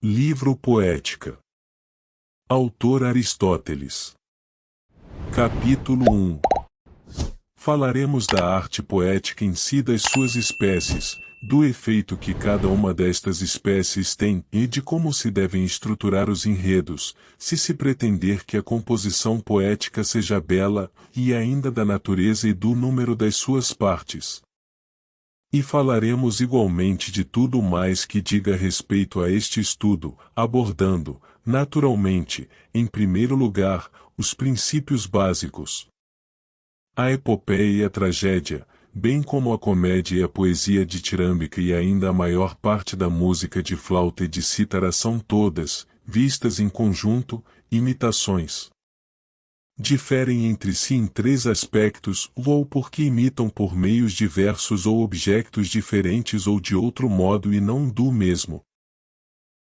Livro Poética. Autor Aristóteles. Capítulo 1. Falaremos da arte poética em si, das suas espécies, do efeito que cada uma destas espécies tem e de como se devem estruturar os enredos, se pretender que a composição poética seja bela, e ainda da natureza e do número das suas partes. E falaremos igualmente de tudo mais que diga respeito a este estudo, abordando, naturalmente, em primeiro lugar, os princípios básicos. A epopeia e a tragédia, bem como a comédia e a poesia ditirâmbica e ainda a maior parte da música de flauta e de cítara são todas, vistas em conjunto, imitações. Diferem entre si em três aspectos, ou porque imitam por meios diversos ou objetos diferentes ou de outro modo e não do mesmo.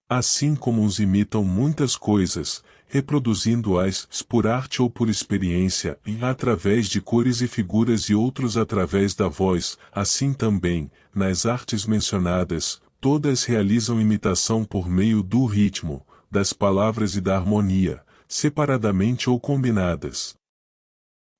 Assim como uns imitam muitas coisas, reproduzindo-as por arte ou por experiência, através de cores e figuras e outros através da voz, assim também, nas artes mencionadas, todas realizam imitação por meio do ritmo, das palavras e da harmonia, separadamente ou combinadas.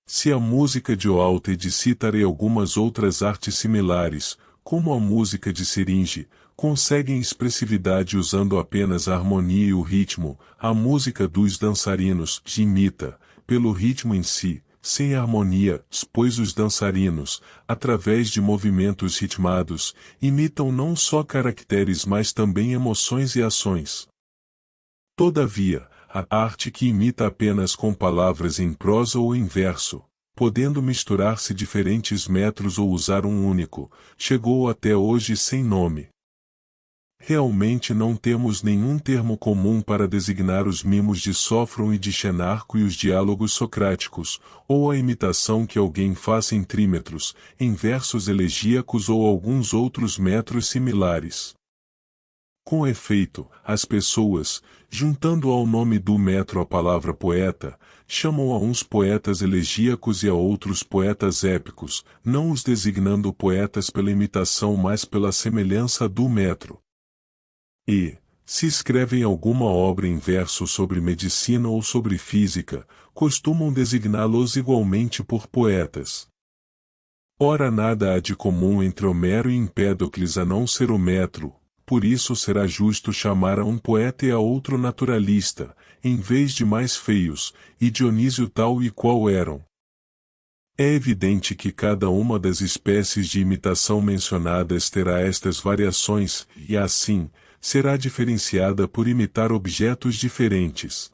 Se a música de flauta e de cítara e algumas outras artes similares, como a música de seringue, conseguem expressividade usando apenas a harmonia e o ritmo, a música dos dançarinos imita, pelo ritmo em si, sem harmonia, pois os dançarinos, através de movimentos ritmados, imitam não só caracteres mas também emoções e ações. Todavia, a arte que imita apenas com palavras em prosa ou em verso, podendo misturar-se diferentes metros ou usar um único, chegou até hoje sem nome. Realmente não temos nenhum termo comum para designar os mimos de Sófron e de Xenarco e os diálogos socráticos, ou a imitação que alguém faça em trímetros, em versos elegíacos ou alguns outros metros similares. Com efeito, as pessoas, juntando ao nome do metro a palavra poeta, chamam a uns poetas elegíacos e a outros poetas épicos, não os designando poetas pela imitação mas pela semelhança do metro. E, se escrevem alguma obra em verso sobre medicina ou sobre física, costumam designá-los igualmente por poetas. Ora, nada há de comum entre Homero e Empédocles a não ser o metro. Por isso será justo chamar a um poeta e a outro naturalista, em vez de mais feios, e Dionísio tal e qual eram. É evidente que cada uma das espécies de imitação mencionadas terá estas variações, e assim, será diferenciada por imitar objetos diferentes.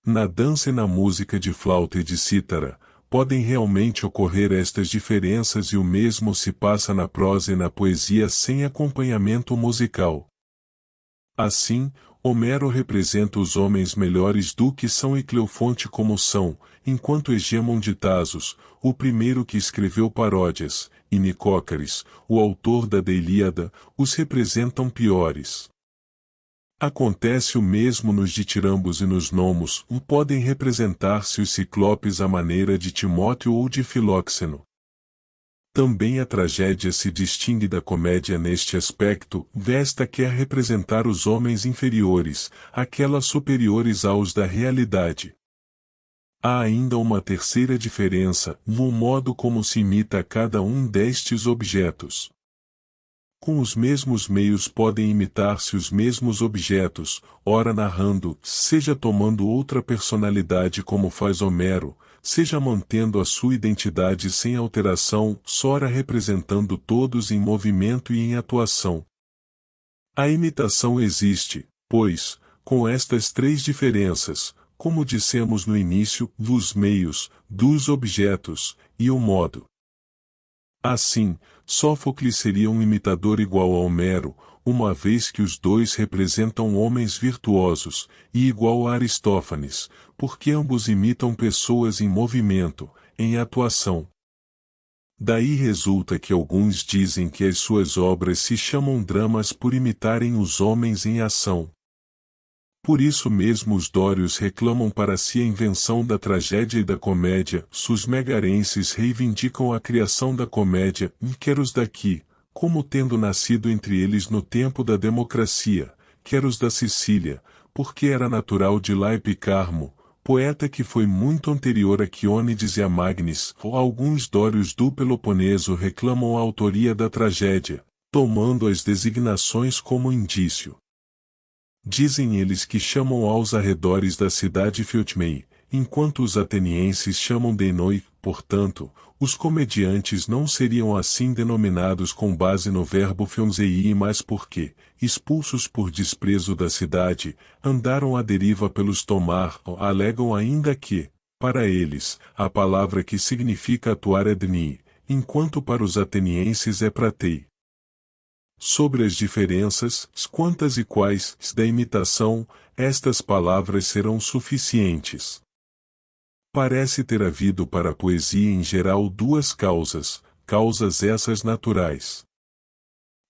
Na dança e na música de flauta e de cítara, podem realmente ocorrer estas diferenças e o mesmo se passa na prosa e na poesia sem acompanhamento musical. Assim, Homero representa os homens melhores do que são e Cleofonte como são, enquanto Egémon de Tasos, o primeiro que escreveu paródias, e Nicócaris, o autor da Ilíada, os representam piores. Acontece o mesmo nos ditirambos e nos nomos, podem representar-se os ciclopes à maneira de Timóteo ou de Filóxeno. Também a tragédia se distingue da comédia neste aspecto, esta quer representar os homens inferiores, aquelas superiores aos da realidade. Há ainda uma terceira diferença, no modo como se imita cada um destes objetos. Com os mesmos meios podem imitar-se os mesmos objetos, ora narrando, seja tomando outra personalidade como faz Homero, seja mantendo a sua identidade sem alteração, ora representando todos em movimento e em atuação. A imitação existe, pois, com estas três diferenças, como dissemos no início, dos meios, dos objetos, e o modo. Assim, Sófocles seria um imitador igual a Homero, uma vez que os dois representam homens virtuosos, e igual a Aristófanes, porque ambos imitam pessoas em movimento, em atuação. Daí resulta que alguns dizem que as suas obras se chamam dramas por imitarem os homens em ação. Por isso mesmo os dórios reclamam para si a invenção da tragédia e da comédia, os megarenses reivindicam a criação da comédia, quer os daqui, como tendo nascido entre eles no tempo da democracia, quer os da Sicília, porque era natural de lá Epicarmo, poeta que foi muito anterior a Quiônides e a Magnes, ou alguns dórios do Peloponeso reclamam a autoria da tragédia, tomando as designações como indício. Dizem eles que chamam aos arredores da cidade Fiotmei, enquanto os atenienses chamam de Enoi, portanto, os comediantes não seriam assim denominados com base no verbo fionzei, mas porque, expulsos por desprezo da cidade, andaram à deriva pelos tomar, alegam ainda que, para eles, a palavra que significa atuar é dni, enquanto para os atenienses é pratei. Sobre as diferenças, quantas e quais, da imitação, estas palavras serão suficientes. Parece ter havido para a poesia em geral duas causas essas naturais.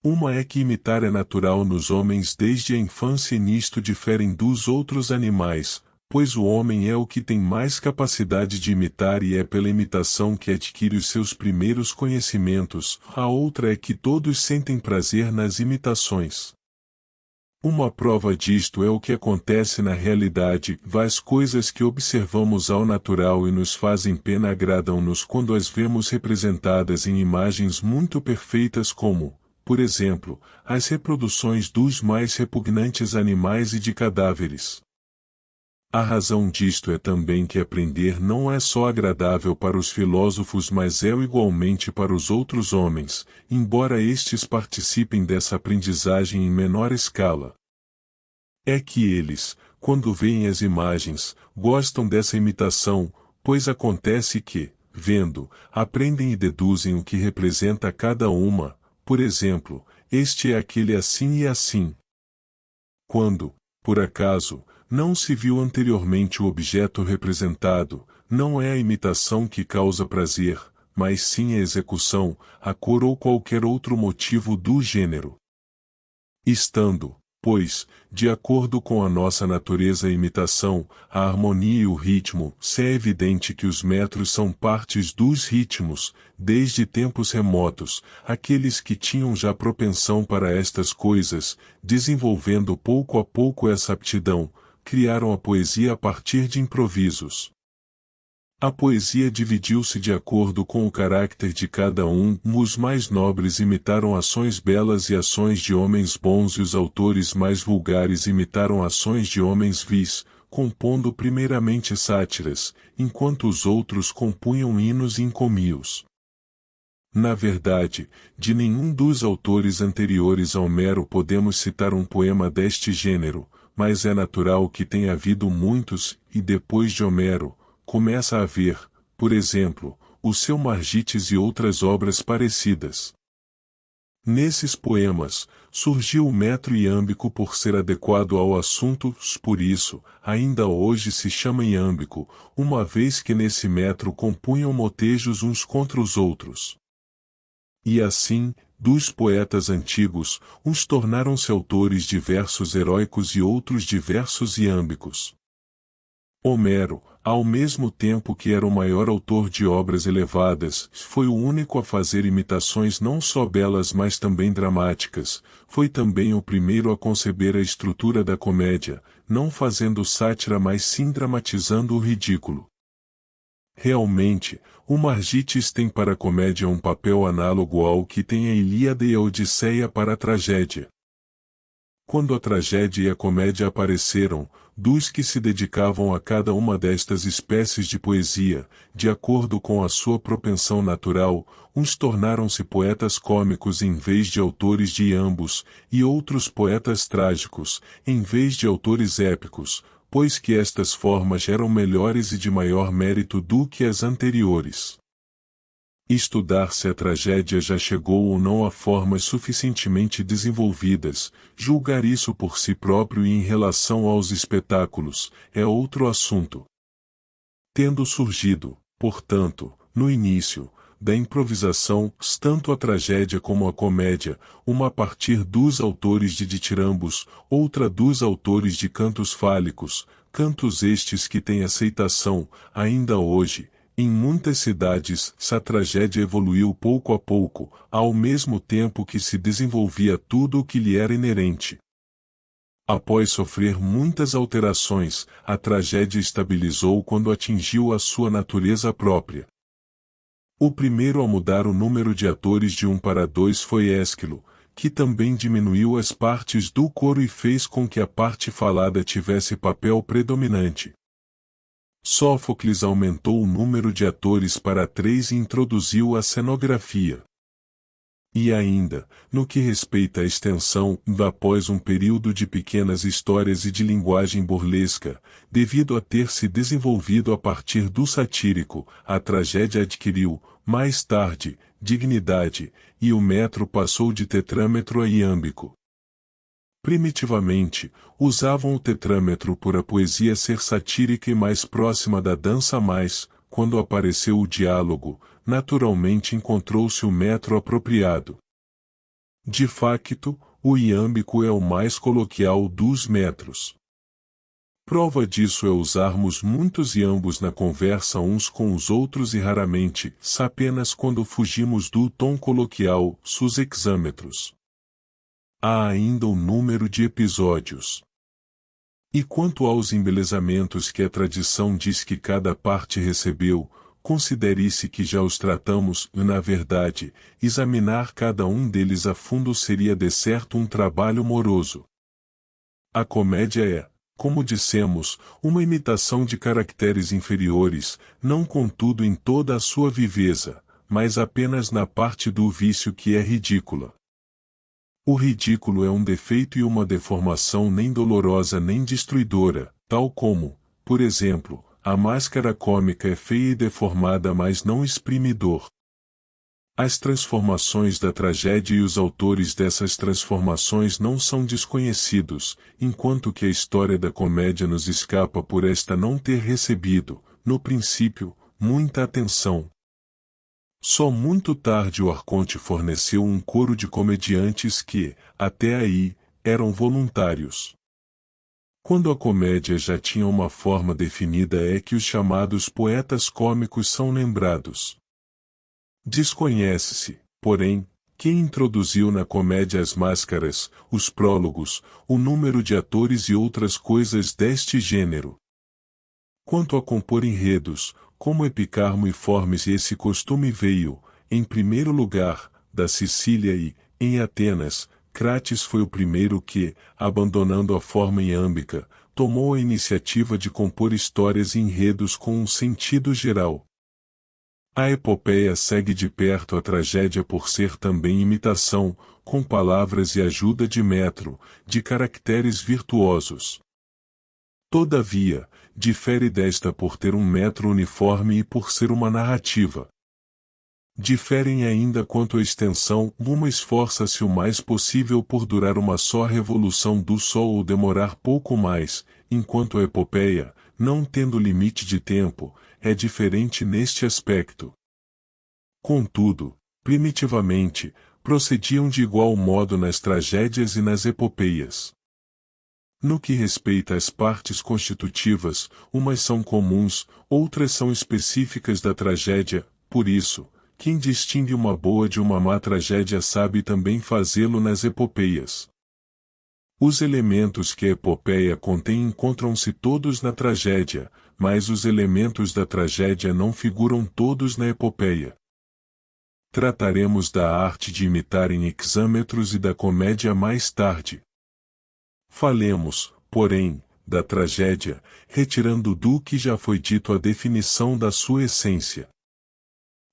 Uma é que imitar é natural nos homens desde a infância e nisto diferem dos outros animais, pois o homem é o que tem mais capacidade de imitar e é pela imitação que adquire os seus primeiros conhecimentos. A outra é que todos sentem prazer nas imitações. Uma prova disto é o que acontece na realidade. As coisas que observamos ao natural e nos fazem pena agradam-nos quando as vemos representadas em imagens muito perfeitas como, por exemplo, as reproduções dos mais repugnantes animais e de cadáveres. A razão disto é também que aprender não é só agradável para os filósofos, mas é igualmente para os outros homens, embora estes participem dessa aprendizagem em menor escala. É que eles, quando veem as imagens, gostam dessa imitação, pois acontece que, vendo, aprendem e deduzem o que representa cada uma, por exemplo, este é aquele assim e assim. Quando, por acaso, não se viu anteriormente o objeto representado, não é a imitação que causa prazer, mas sim a execução, a cor ou qualquer outro motivo do gênero. Estando, pois, de acordo com a nossa natureza a imitação, a harmonia e o ritmo, se é evidente que os metros são partes dos ritmos, desde tempos remotos, aqueles que tinham já propensão para estas coisas, desenvolvendo pouco a pouco essa aptidão, criaram a poesia a partir de improvisos. A poesia dividiu-se de acordo com o caráter de cada um, os mais nobres imitaram ações belas e ações de homens bons e os autores mais vulgares imitaram ações de homens vis, compondo primeiramente sátiras, enquanto os outros compunham hinos e encomios. Na verdade, de nenhum dos autores anteriores a Homero podemos citar um poema deste gênero, mas é natural que tenha havido muitos, e depois de Homero, começa a haver, por exemplo, o seu Margites e outras obras parecidas. Nesses poemas, surgiu o metro iâmbico por ser adequado ao assunto, por isso, ainda hoje se chama iâmbico, uma vez que nesse metro compunham motejos uns contra os outros. E assim, dos poetas antigos, uns tornaram-se autores de versos heróicos e outros de versos iâmbicos. Homero, ao mesmo tempo que era o maior autor de obras elevadas, foi o único a fazer imitações não só belas mas também dramáticas, foi também o primeiro a conceber a estrutura da comédia, não fazendo sátira mas sim dramatizando o ridículo. Realmente, o Margites tem para a comédia um papel análogo ao que tem a Ilíada e a Odisseia para a tragédia. Quando a tragédia e a comédia apareceram, dos que se dedicavam a cada uma destas espécies de poesia, de acordo com a sua propensão natural, uns tornaram-se poetas cômicos em vez de autores de ambos, e outros poetas trágicos, em vez de autores épicos, pois que estas formas eram melhores e de maior mérito do que as anteriores. Estudar se a tragédia já chegou ou não a formas suficientemente desenvolvidas, julgar isso por si próprio e em relação aos espetáculos, é outro assunto. Tendo surgido, portanto, no início, da improvisação, tanto a tragédia como a comédia, uma a partir dos autores de ditirambos, outra dos autores de cantos fálicos, cantos estes que têm aceitação, ainda hoje, em muitas cidades, a tragédia evoluiu pouco a pouco, ao mesmo tempo que se desenvolvia tudo o que lhe era inerente. Após sofrer muitas alterações, a tragédia estabilizou quando atingiu a sua natureza própria. O primeiro a mudar o número de atores de 1 para 2 foi Ésquilo, que também diminuiu as partes do coro e fez com que a parte falada tivesse papel predominante. Sófocles aumentou o número de atores para 3 e introduziu a cenografia. E ainda, no que respeita à extensão, após um período de pequenas histórias e de linguagem burlesca, devido a ter se desenvolvido a partir do satírico, a tragédia adquiriu, mais tarde, dignidade, e o metro passou de tetrâmetro a iâmbico. Primitivamente, usavam o tetrâmetro por a poesia ser satírica e mais próxima da dança, mas, quando apareceu o diálogo, naturalmente encontrou-se o metro apropriado. De facto, o iâmbico é o mais coloquial dos metros. Prova disso é usarmos muitos iambos na conversa uns com os outros e raramente, apenas quando fugimos do tom coloquial, sus hexâmetros. Há ainda o número de episódios. E quanto aos embelezamentos que a tradição diz que cada parte recebeu, considere-se que já os tratamos, e na verdade, examinar cada um deles a fundo seria de certo um trabalho moroso. A comédia é, como dissemos, uma imitação de caracteres inferiores, não contudo em toda a sua viveza, mas apenas na parte do vício que é ridícula. O ridículo é um defeito e uma deformação nem dolorosa nem destruidora, tal como, por exemplo, a máscara cômica é feia e deformada, mas não exprime dor. As transformações da tragédia e os autores dessas transformações não são desconhecidos, enquanto que a história da comédia nos escapa por esta não ter recebido, no princípio, muita atenção. Só muito tarde o Arconte forneceu um coro de comediantes que, até aí, eram voluntários. Quando a comédia já tinha uma forma definida é que os chamados poetas cômicos são lembrados. Desconhece-se, porém, quem introduziu na comédia as máscaras, os prólogos, o número de atores e outras coisas deste gênero. Quanto a compor enredos, como Epicarmo e Formes, esse costume veio, em primeiro lugar, da Sicília e, em Atenas, Crates foi o primeiro que, abandonando a forma iâmbica, tomou a iniciativa de compor histórias e enredos com um sentido geral. A epopeia segue de perto a tragédia por ser também imitação, com palavras e ajuda de metro, de caracteres virtuosos. Todavia, difere desta por ter um metro uniforme e por ser uma narrativa. Diferem ainda quanto à extensão, uma esforça-se o mais possível por durar uma só revolução do Sol ou demorar pouco mais, enquanto a epopeia, não tendo limite de tempo, é diferente neste aspecto. Contudo, primitivamente, procediam de igual modo nas tragédias e nas epopeias. No que respeita às partes constitutivas, umas são comuns, outras são específicas da tragédia, por isso, quem distingue uma boa de uma má tragédia sabe também fazê-lo nas epopeias. Os elementos que a epopeia contém encontram-se todos na tragédia, mas os elementos da tragédia não figuram todos na epopeia. Trataremos da arte de imitar em hexâmetros e da comédia mais tarde. Falemos, porém, da tragédia, retirando do que já foi dito a definição da sua essência.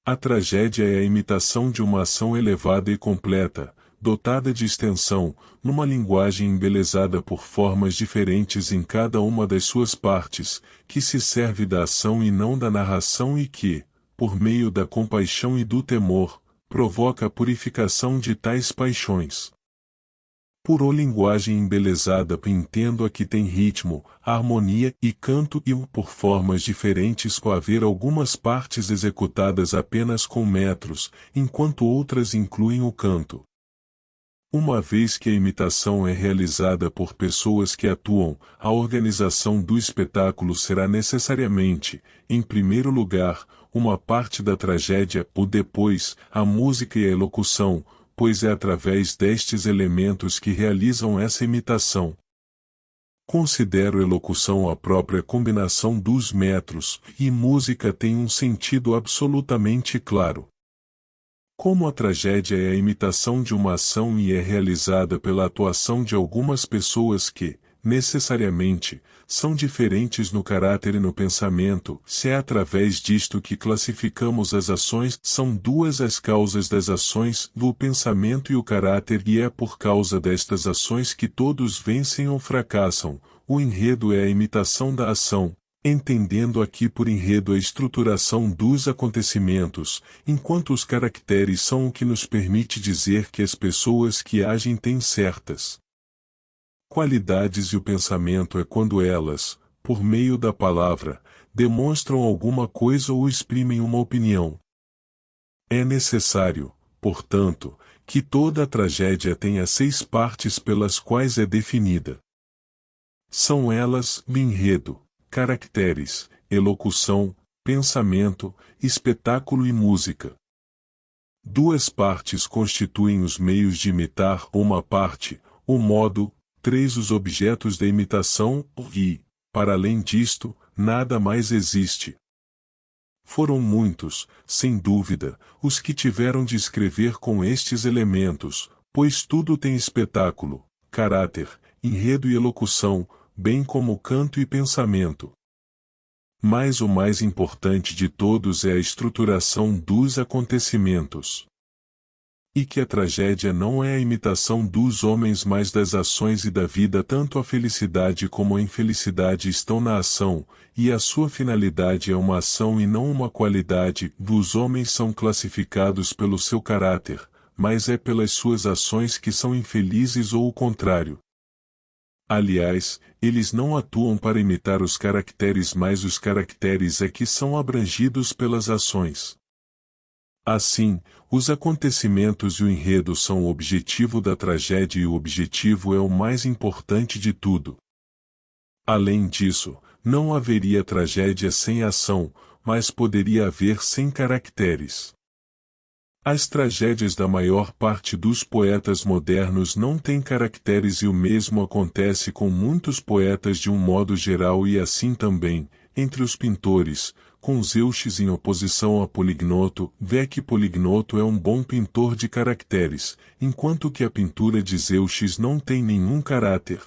A tragédia é a imitação de uma ação elevada e completa, dotada de extensão, numa linguagem embelezada por formas diferentes em cada uma das suas partes, que se serve da ação e não da narração e que, por meio da compaixão e do temor, provoca a purificação de tais paixões. Por linguagem embelezada entendo a que tem ritmo, harmonia e canto e por formas diferentes com haver algumas partes executadas apenas com metros, enquanto outras incluem o canto. Uma vez que a imitação é realizada por pessoas que atuam, a organização do espetáculo será necessariamente, em primeiro lugar, uma parte da tragédia, ou depois, a música e a elocução, pois é através destes elementos que realizam essa imitação. Considero elocução a própria combinação dos metros, e música tem um sentido absolutamente claro. Como a tragédia é a imitação de uma ação e é realizada pela atuação de algumas pessoas que, necessariamente, são diferentes no caráter e no pensamento, se é através disto que classificamos as ações, são duas as causas das ações, o pensamento e o caráter, e é por causa destas ações que todos vencem ou fracassam. O enredo é a imitação da ação, entendendo aqui por enredo a estruturação dos acontecimentos, enquanto os caracteres são o que nos permite dizer que as pessoas que agem têm certas qualidades, e o pensamento é quando elas, por meio da palavra, demonstram alguma coisa ou exprimem uma opinião. É necessário, portanto, que toda a tragédia tenha 6 partes pelas quais é definida. São elas: enredo, caracteres, elocução, pensamento, espetáculo e música. 2 partes constituem os meios de imitar, uma parte, o modo, 3 os objetos da imitação, e, para além disto, nada mais existe. Foram muitos, sem dúvida, os que tiveram de escrever com estes elementos, pois tudo tem espetáculo, caráter, enredo e elocução, bem como canto e pensamento. Mas o mais importante de todos é a estruturação dos acontecimentos. E que a tragédia não é a imitação dos homens, mas das ações e da vida. Tanto a felicidade como a infelicidade estão na ação, e a sua finalidade é uma ação e não uma qualidade. Os homens são classificados pelo seu caráter, mas é pelas suas ações que são infelizes ou o contrário. Aliás, eles não atuam para imitar os caracteres, mas os caracteres é que são abrangidos pelas ações. Assim, os acontecimentos e o enredo são o objetivo da tragédia, e o objetivo é o mais importante de tudo. Além disso, não haveria tragédia sem ação, mas poderia haver sem caracteres. As tragédias da maior parte dos poetas modernos não têm caracteres, e o mesmo acontece com muitos poetas de um modo geral, e assim também, entre os pintores, com Zeuxis em oposição a Polignoto. Vê que Polignoto é um bom pintor de caracteres, enquanto que a pintura de Zeuxis não tem nenhum caráter.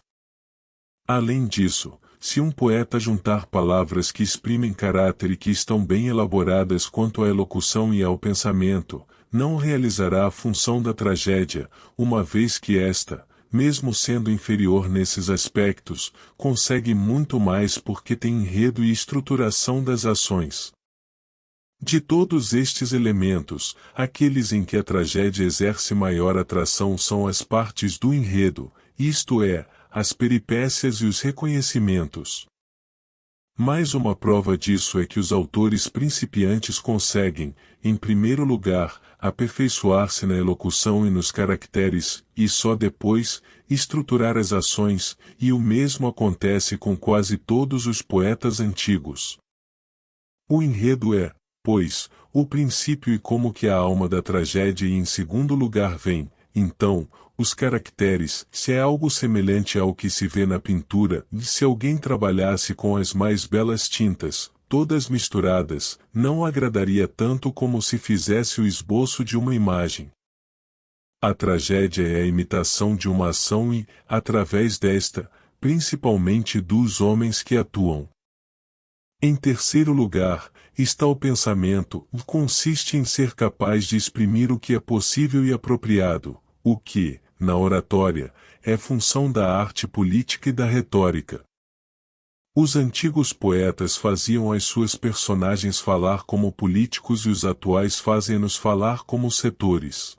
Além disso, se um poeta juntar palavras que exprimem caráter e que estão bem elaboradas quanto à elocução e ao pensamento, não realizará a função da tragédia, uma vez que esta, mesmo sendo inferior nesses aspectos, consegue muito mais porque tem enredo e estruturação das ações. De todos estes elementos, aqueles em que a tragédia exerce maior atração são as partes do enredo, isto é, as peripécias e os reconhecimentos. Mais uma prova disso é que os autores principiantes conseguem, em primeiro lugar, aperfeiçoar-se na elocução e nos caracteres, e só depois, estruturar as ações, e o mesmo acontece com quase todos os poetas antigos. O enredo é, pois, o princípio e como que a alma da tragédia, e em segundo lugar vem, então, os caracteres. Se é algo semelhante ao que se vê na pintura, e se alguém trabalhasse com as mais belas tintas, todas misturadas, não agradaria tanto como se fizesse o esboço de uma imagem. A tragédia é a imitação de uma ação e, através desta, principalmente dos homens que atuam. Em terceiro lugar, está o pensamento, que consiste em ser capaz de exprimir o que é possível e apropriado, o que, na oratória, é função da arte política e da retórica. Os antigos poetas faziam as suas personagens falar como políticos, e os atuais fazem-nos falar como setores.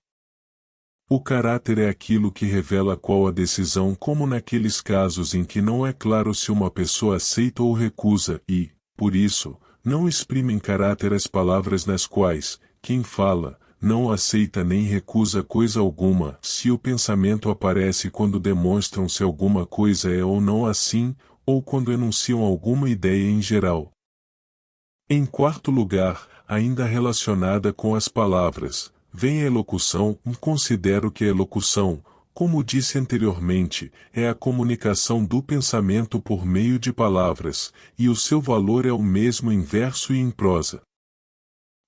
O caráter é aquilo que revela qual a decisão, como naqueles casos em que não é claro se uma pessoa aceita ou recusa, e, por isso, não exprimem caráter as palavras nas quais, quem fala, não aceita nem recusa coisa alguma. Se o pensamento aparece quando demonstram se alguma coisa é ou não assim, ou quando enunciam alguma ideia em geral. Em quarto lugar, ainda relacionada com as palavras, vem a elocução. Considero que a elocução, Como disse anteriormente, é a comunicação do pensamento por meio de palavras, e o seu valor é o mesmo em verso e em prosa.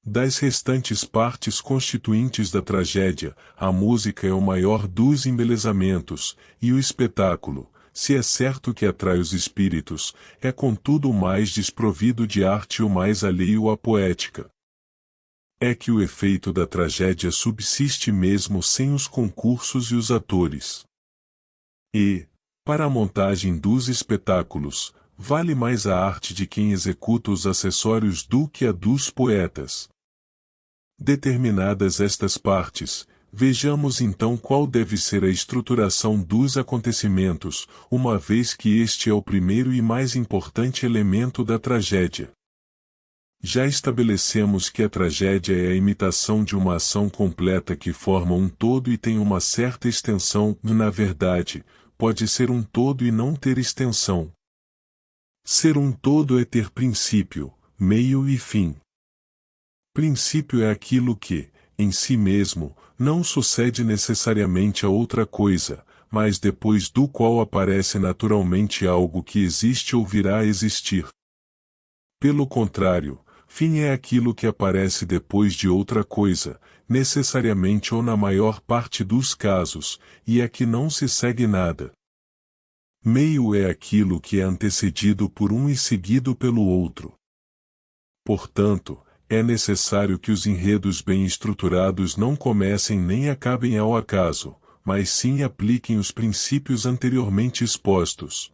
Das restantes partes constituintes da tragédia, a música é o maior dos embelezamentos, e o espetáculo, se é certo que atrai os espíritos, é contudo o mais desprovido de arte e o mais alheio à poética. É que o efeito da tragédia subsiste mesmo sem os concursos e os atores. E, para a montagem dos espetáculos, vale mais a arte de quem executa os acessórios do que a dos poetas. Determinadas estas partes, vejamos então qual deve ser a estruturação dos acontecimentos, uma vez que este é o primeiro e mais importante elemento da tragédia. Já estabelecemos que a tragédia é a imitação de uma ação completa que forma um todo e tem uma certa extensão, na verdade, pode ser um todo e não ter extensão. Ser um todo é ter princípio, meio e fim. Princípio é aquilo que, em si mesmo, não sucede necessariamente a outra coisa, mas depois do qual aparece naturalmente algo que existe ou virá a existir. Pelo contrário, fim é aquilo que aparece depois de outra coisa, necessariamente ou na maior parte dos casos, e é que não se segue nada. Meio é aquilo que é antecedido por um e seguido pelo outro. Portanto, é necessário que os enredos bem estruturados não comecem nem acabem ao acaso, mas sim apliquem os princípios anteriormente expostos.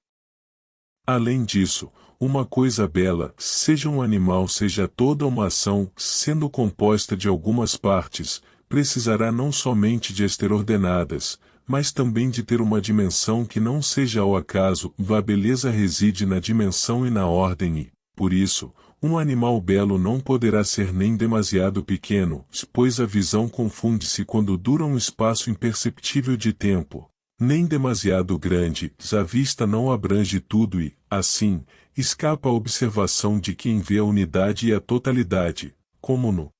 Além disso, uma coisa bela, seja um animal seja toda uma ação, sendo composta de algumas partes, precisará não somente de estar ordenadas, mas também de ter uma dimensão que não seja ao acaso, a beleza reside na dimensão e na ordem e, por isso, um animal belo não poderá ser nem demasiado pequeno, pois a visão confunde-se quando dura um espaço imperceptível de tempo, nem demasiado grande, a vista não abrange tudo e, assim, escapa a observação de quem vê a unidade e a totalidade, como no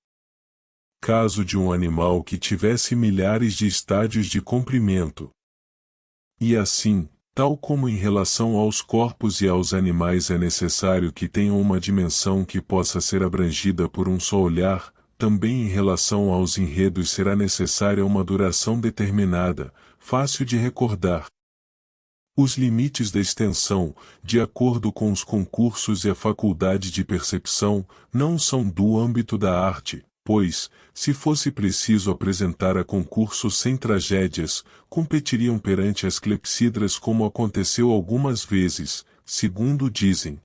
caso de um animal que tivesse milhares de estádios de comprimento. E assim, tal como em relação aos corpos e aos animais é necessário que tenham uma dimensão que possa ser abrangida por um só olhar, também em relação aos enredos será necessária uma duração determinada, fácil de recordar. Os limites da extensão, de acordo com os concursos e a faculdade de percepção, não são do âmbito da arte, pois, se fosse preciso apresentar a concurso sem tragédias, competiriam perante as clepsídras como aconteceu algumas vezes, segundo dizem.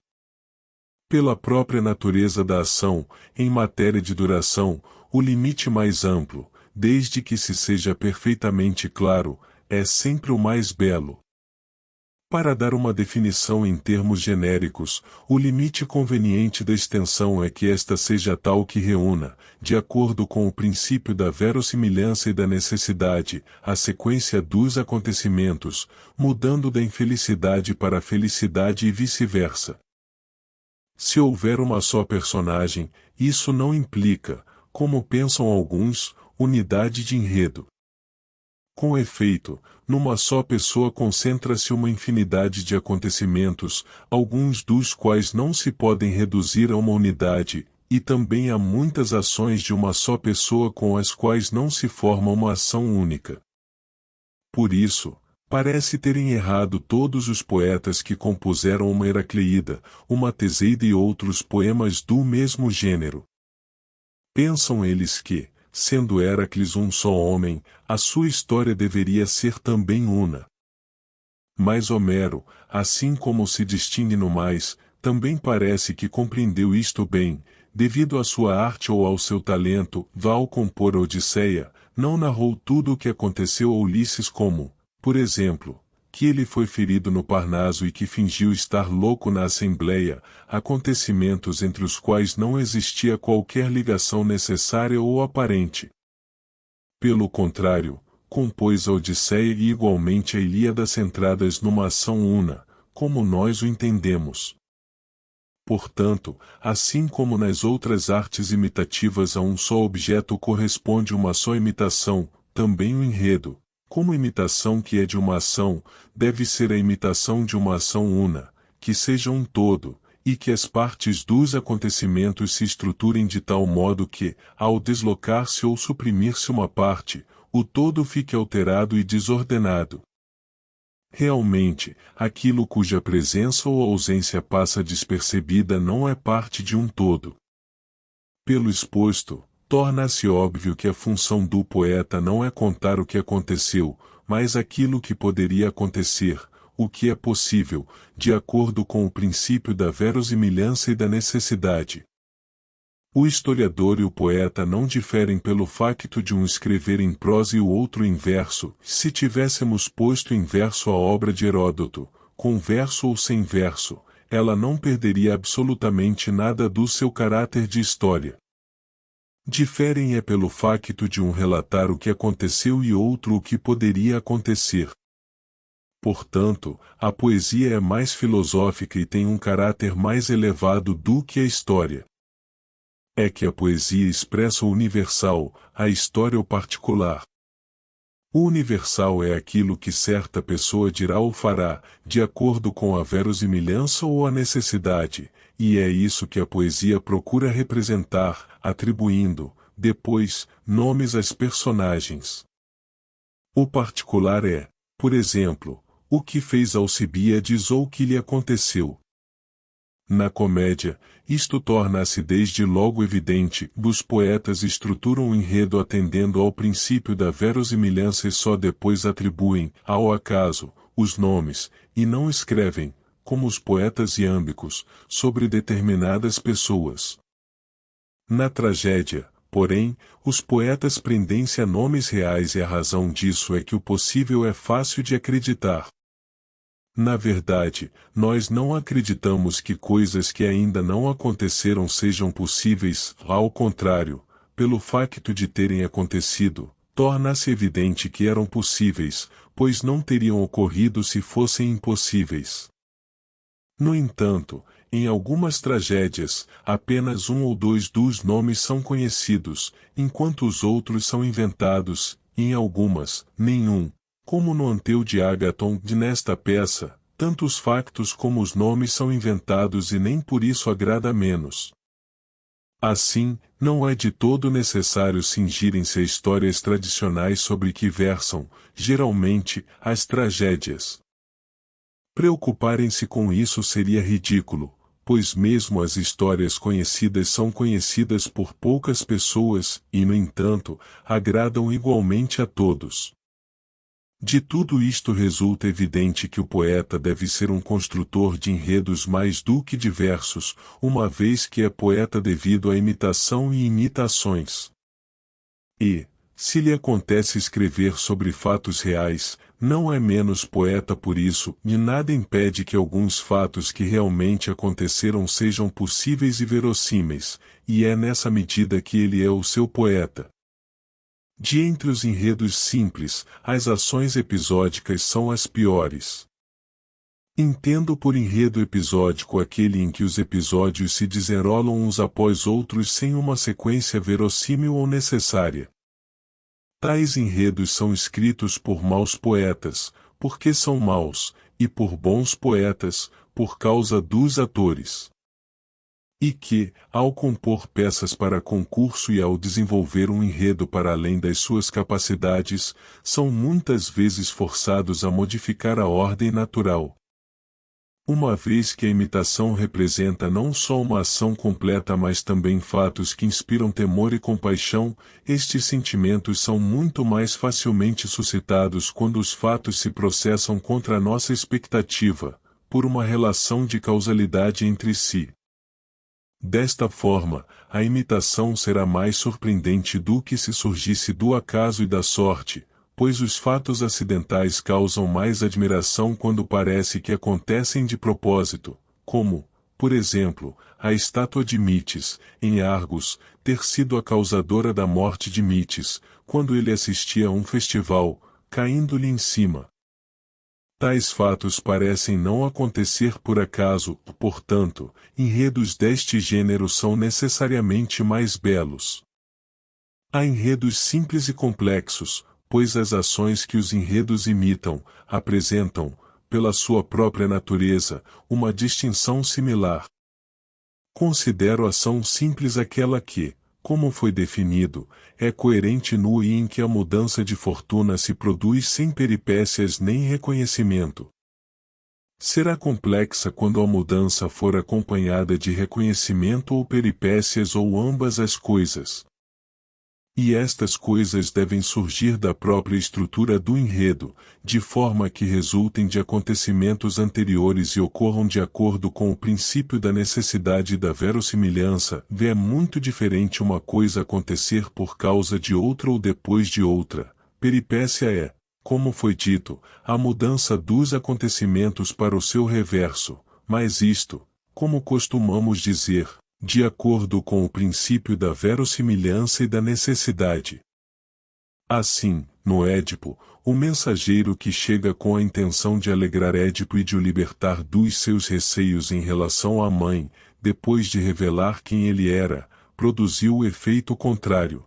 Pela própria natureza da ação, em matéria de duração, o limite mais amplo, desde que se seja perfeitamente claro, é sempre o mais belo. Para dar uma definição em termos genéricos, o limite conveniente da extensão é que esta seja tal que reúna, de acordo com o princípio da verossimilhança e da necessidade, a sequência dos acontecimentos, mudando da infelicidade para a felicidade e vice-versa. Se houver uma só personagem, isso não implica, como pensam alguns, unidade de enredo. Com efeito, numa só pessoa concentra-se uma infinidade de acontecimentos, alguns dos quais não se podem reduzir a uma unidade, e também há muitas ações de uma só pessoa com as quais não se forma uma ação única. Por isso, parece terem errado todos os poetas que compuseram uma Heracleída, uma Teseida e outros poemas do mesmo gênero. Pensam eles que, sendo Heracles um só homem, a sua história deveria ser também una. Mas Homero, assim como se distingue no mais, também parece que compreendeu isto bem, devido à sua arte ou ao seu talento, ao compor a Odisseia, não narrou tudo o que aconteceu a Ulisses como, por exemplo, que ele foi ferido no Parnaso e que fingiu estar louco na Assembleia, acontecimentos entre os quais não existia qualquer ligação necessária ou aparente. Pelo contrário, compôs a Odisseia e igualmente a Ilíada centradas numa ação una, como nós o entendemos. Portanto, assim como nas outras artes imitativas a um só objeto corresponde uma só imitação, também o enredo, Como imitação que é de uma ação, deve ser a imitação de uma ação una, que seja um todo, e que as partes dos acontecimentos se estruturem de tal modo que, ao deslocar-se ou suprimir-se uma parte, o todo fique alterado e desordenado. Realmente, aquilo cuja presença ou ausência passa despercebida não é parte de um todo. Pelo exposto, torna-se óbvio que a função do poeta não é contar o que aconteceu, mas aquilo que poderia acontecer, o que é possível, de acordo com o princípio da verossimilhança e da necessidade. O historiador e o poeta não diferem pelo facto de um escrever em prosa e o outro em verso. Se tivéssemos posto em verso a obra de Heródoto, com verso ou sem verso, ela não perderia absolutamente nada do seu caráter de história. Diferem é pelo facto de um relatar o que aconteceu e outro o que poderia acontecer. Portanto, a poesia é mais filosófica e tem um caráter mais elevado do que a história. É que a poesia expressa o universal, a história o particular. O universal é aquilo que certa pessoa dirá ou fará, de acordo com a verossimilhança ou a necessidade, e é isso que a poesia procura representar, atribuindo, depois, nomes às personagens. O particular é, por exemplo, o que fez Alcibíades ou o que lhe aconteceu. Na comédia, isto torna-se desde logo evidente, os poetas estruturam o enredo atendendo ao princípio da verossimilhança e só depois atribuem, ao acaso, os nomes, e não escrevem, como os poetas iâmbicos, sobre determinadas pessoas. Na tragédia, porém, os poetas prendem-se a nomes reais e a razão disso é que o possível é fácil de acreditar. Na verdade, nós não acreditamos que coisas que ainda não aconteceram sejam possíveis, ao contrário, pelo facto de terem acontecido, torna-se evidente que eram possíveis, pois não teriam ocorrido se fossem impossíveis. No entanto, em algumas tragédias, apenas um ou dois dos nomes são conhecidos, enquanto os outros são inventados, e em algumas, nenhum. Como no Anteu de Ágaton, nesta peça, tanto os factos como os nomes são inventados e nem por isso agrada menos. Assim, não é de todo necessário cingirem-se a histórias tradicionais sobre que versam, geralmente, as tragédias. Preocuparem-se com isso seria ridículo, pois mesmo as histórias conhecidas são conhecidas por poucas pessoas e, no entanto, agradam igualmente a todos. De tudo isto resulta evidente que o poeta deve ser um construtor de enredos mais do que de versos, uma vez que é poeta devido à imitação e imitações. E, se lhe acontece escrever sobre fatos reais, não é menos poeta por isso, e nada impede que alguns fatos que realmente aconteceram sejam possíveis e verossímeis, e é nessa medida que ele é o seu poeta. De entre os enredos simples, as ações episódicas são as piores. Entendo por enredo episódico aquele em que os episódios se desenrolam uns após outros sem uma sequência verossímil ou necessária. Tais enredos são escritos por maus poetas, porque são maus, e por bons poetas, por causa dos atores. E que, ao compor peças para concurso e ao desenvolver um enredo para além das suas capacidades, são muitas vezes forçados a modificar a ordem natural. Uma vez que a imitação representa não só uma ação completa mas também fatos que inspiram temor e compaixão, estes sentimentos são muito mais facilmente suscitados quando os fatos se processam contra a nossa expectativa, por uma relação de causalidade entre si. Desta forma, a imitação será mais surpreendente do que se surgisse do acaso e da sorte, pois os fatos acidentais causam mais admiração quando parece que acontecem de propósito, como, por exemplo, a estátua de Mites, em Argos, ter sido a causadora da morte de Mites, quando ele assistia a um festival, caindo-lhe em cima. Tais fatos parecem não acontecer por acaso, portanto, enredos deste gênero são necessariamente mais belos. Há enredos simples e complexos, pois as ações que os enredos imitam, apresentam, pela sua própria natureza, uma distinção similar. Considero ação simples aquela que, como foi definido, é coerente no e em que a mudança de fortuna se produz sem peripécias nem reconhecimento. Será complexa quando a mudança for acompanhada de reconhecimento ou peripécias ou ambas as coisas. E estas coisas devem surgir da própria estrutura do enredo, de forma que resultem de acontecimentos anteriores e ocorram de acordo com o princípio da necessidade e da verossimilhança. É muito diferente uma coisa acontecer por causa de outra ou depois de outra. Peripécia é, como foi dito, a mudança dos acontecimentos para o seu reverso, mas isto, como costumamos dizer, de acordo com o princípio da verossimilhança e da necessidade. Assim, no Édipo, o mensageiro que chega com a intenção de alegrar Édipo e de o libertar dos seus receios em relação à mãe, depois de revelar quem ele era, produziu o efeito contrário.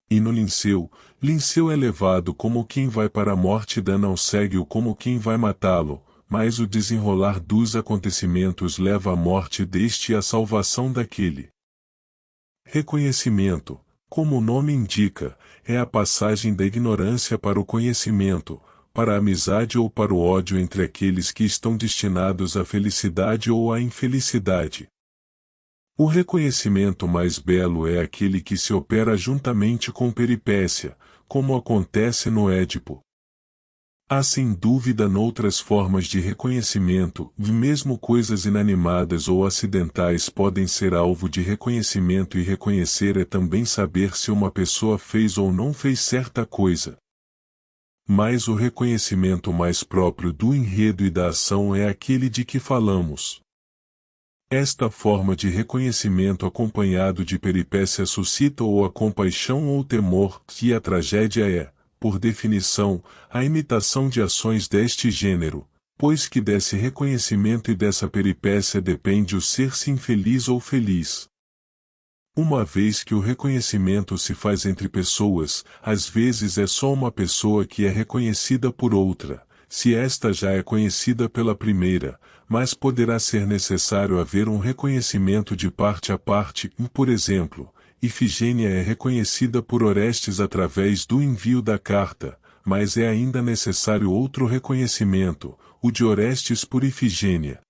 E no Linceu é levado como quem vai para a morte e Danão segue-o como quem vai matá-lo, mas o desenrolar dos acontecimentos leva à morte deste e à salvação daquele. Reconhecimento, como o nome indica, é a passagem da ignorância para o conhecimento, para a amizade ou para o ódio entre aqueles que estão destinados à felicidade ou à infelicidade. O reconhecimento mais belo é aquele que se opera juntamente com peripécia, como acontece no Édipo. Há sem dúvida noutras formas de reconhecimento, e mesmo coisas inanimadas ou acidentais podem ser alvo de reconhecimento e reconhecer é também saber se uma pessoa fez ou não fez certa coisa. Mas o reconhecimento mais próprio do enredo e da ação é aquele de que falamos. Esta forma de reconhecimento acompanhado de peripécia suscita ou a compaixão ou o temor, que a tragédia é, por definição, a imitação de ações deste gênero, pois que desse reconhecimento e dessa peripécia depende o ser-se infeliz ou feliz. Uma vez que o reconhecimento se faz entre pessoas, às vezes é só uma pessoa que é reconhecida por outra, se esta já é conhecida pela primeira, mas poderá ser necessário haver um reconhecimento de parte a parte, por exemplo, Ifigênia é reconhecida por Orestes através do envio da carta, mas é ainda necessário outro reconhecimento, o de Orestes por Ifigênia.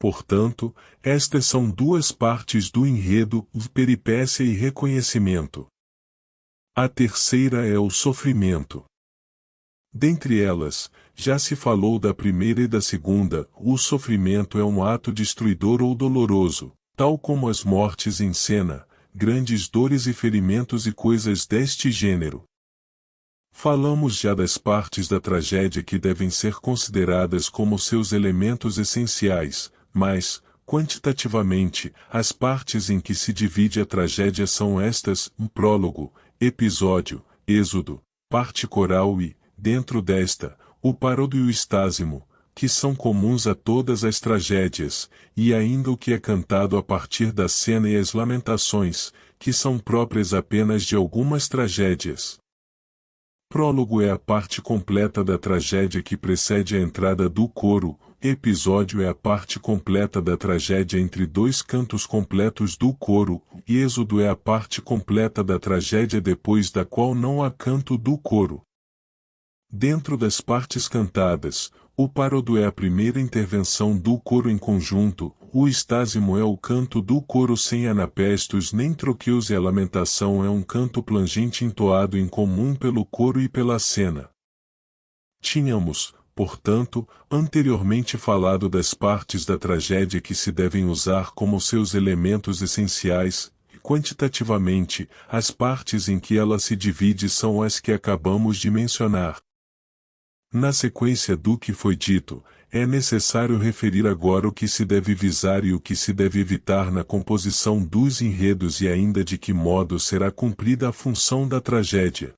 Portanto, estas são duas partes do enredo, peripécia e reconhecimento. A terceira é o sofrimento. Dentre elas, já se falou da primeira e da segunda, o sofrimento é um ato destruidor ou doloroso, tal como as mortes em cena, grandes dores e ferimentos e coisas deste gênero. Falamos já das partes da tragédia que devem ser consideradas como seus elementos essenciais, mas, quantitativamente, as partes em que se divide a tragédia são estas: prólogo, episódio, êxodo, parte coral e, dentro desta, o parodo e o estásimo, que são comuns a todas as tragédias, e ainda o que é cantado a partir da cena e as lamentações, que são próprias apenas de algumas tragédias. Prólogo é a parte completa da tragédia que precede a entrada do coro, episódio é a parte completa da tragédia entre dois cantos completos do coro, e êxodo é a parte completa da tragédia depois da qual não há canto do coro. Dentro das partes cantadas, o parodo é a primeira intervenção do coro em conjunto, o estásimo é o canto do coro sem anapestos nem troqueus e a lamentação é um canto plangente entoado em comum pelo coro e pela cena. Tínhamos, portanto, anteriormente falado das partes da tragédia que se devem usar como seus elementos essenciais, e quantitativamente, as partes em que ela se divide são as que acabamos de mencionar. Na sequência do que foi dito, é necessário referir agora o que se deve visar e o que se deve evitar na composição dos enredos e ainda de que modo será cumprida a função da tragédia.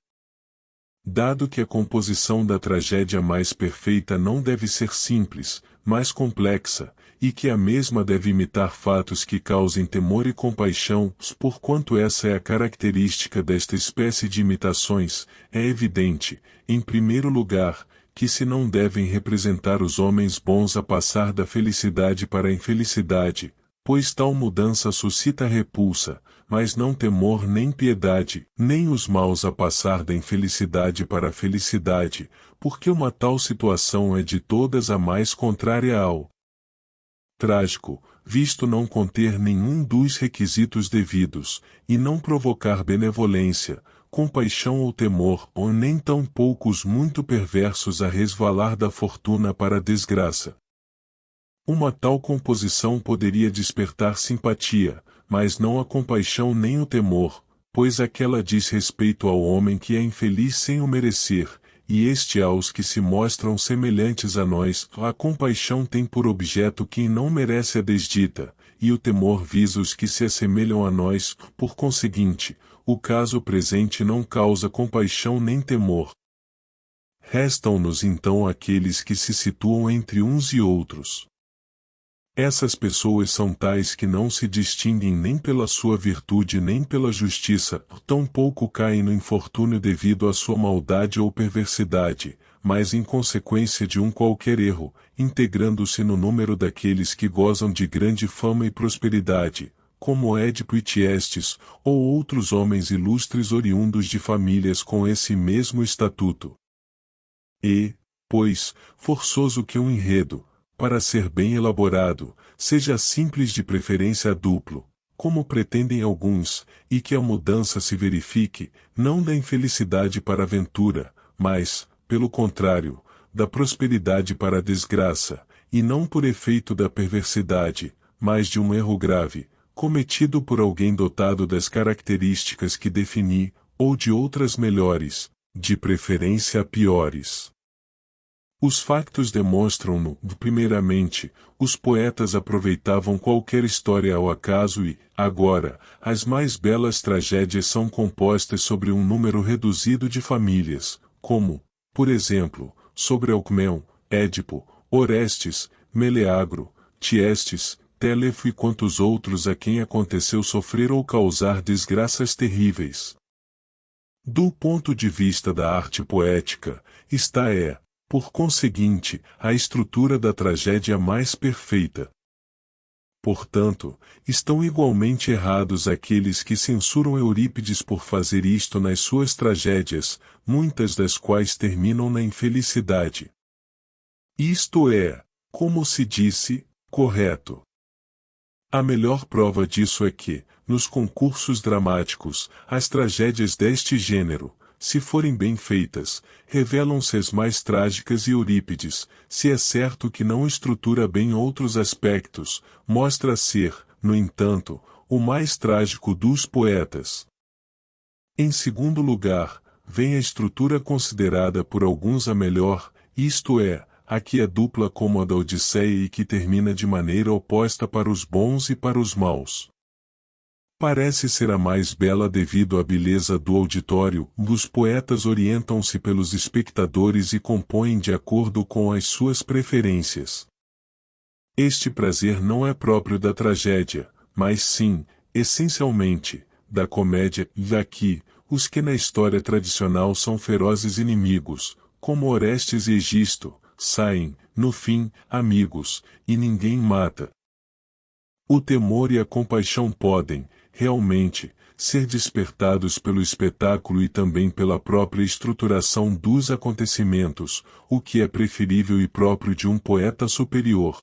Dado que a composição da tragédia mais perfeita não deve ser simples, mais complexa, e que a mesma deve imitar fatos que causem temor e compaixão, porquanto essa é a característica desta espécie de imitações, é evidente, em primeiro lugar, que se não devem representar os homens bons a passar da felicidade para a infelicidade, pois tal mudança suscita repulsa, mas não temor nem piedade, nem os maus a passar da infelicidade para a felicidade, porque uma tal situação é de todas a mais contrária ao trágico, visto não conter nenhum dos requisitos devidos, e não provocar benevolência, compaixão ou temor, ou nem tão poucos muito perversos a resvalar da fortuna para a desgraça. Uma tal composição poderia despertar simpatia, mas não a compaixão nem o temor, pois aquela diz respeito ao homem que é infeliz sem o merecer, e este aos que se mostram semelhantes a nós. A compaixão tem por objeto quem não merece a desdita, e o temor visa os que se assemelham a nós. Por conseguinte, o caso presente não causa compaixão nem temor. Restam-nos então aqueles que se situam entre uns e outros. Essas pessoas são tais que não se distinguem nem pela sua virtude nem pela justiça, tampouco caem no infortúnio devido à sua maldade ou perversidade, mas em consequência de um qualquer erro, integrando-se no número daqueles que gozam de grande fama e prosperidade, como Édipo e Tiestes, ou outros homens ilustres oriundos de famílias com esse mesmo estatuto. E, pois, forçoso que um enredo, para ser bem elaborado, seja simples de preferência duplo, como pretendem alguns, e que a mudança se verifique, não da infelicidade para a ventura, mas, pelo contrário, da prosperidade para a desgraça, e não por efeito da perversidade, mas de um erro grave, cometido por alguém dotado das características que defini, ou de outras melhores, de preferência piores. Os factos demonstram-no. Primeiramente, os poetas aproveitavam qualquer história ao acaso e, agora, as mais belas tragédias são compostas sobre um número reduzido de famílias, como, por exemplo, sobre Alcmão, Édipo, Orestes, Meleagro, Tiestes, Télepo e quantos outros a quem aconteceu sofrer ou causar desgraças terríveis. Do ponto de vista da arte poética, esta é, por conseguinte, a estrutura da tragédia mais perfeita. Portanto, estão igualmente errados aqueles que censuram Eurípides por fazer isto nas suas tragédias, muitas das quais terminam na infelicidade. Isto é, como se disse, correto. A melhor prova disso é que, nos concursos dramáticos, as tragédias deste gênero, se forem bem feitas, revelam-se as mais trágicas e Eurípides, se é certo que não estrutura bem outros aspectos, mostra ser, no entanto, o mais trágico dos poetas. Em segundo lugar, vem a estrutura considerada por alguns a melhor, isto é, a que é dupla como a da Odisseia e que termina de maneira oposta para os bons e para os maus. Parece ser a mais bela devido à beleza do auditório. Os poetas orientam-se pelos espectadores e compõem de acordo com as suas preferências. Este prazer não é próprio da tragédia, mas sim, essencialmente, da comédia, e aqui, os que na história tradicional são ferozes inimigos, como Orestes e Egisto, saem, no fim, amigos, e ninguém mata. O temor e a compaixão podem, realmente, ser despertados pelo espetáculo e também pela própria estruturação dos acontecimentos, o que é preferível e próprio de um poeta superior.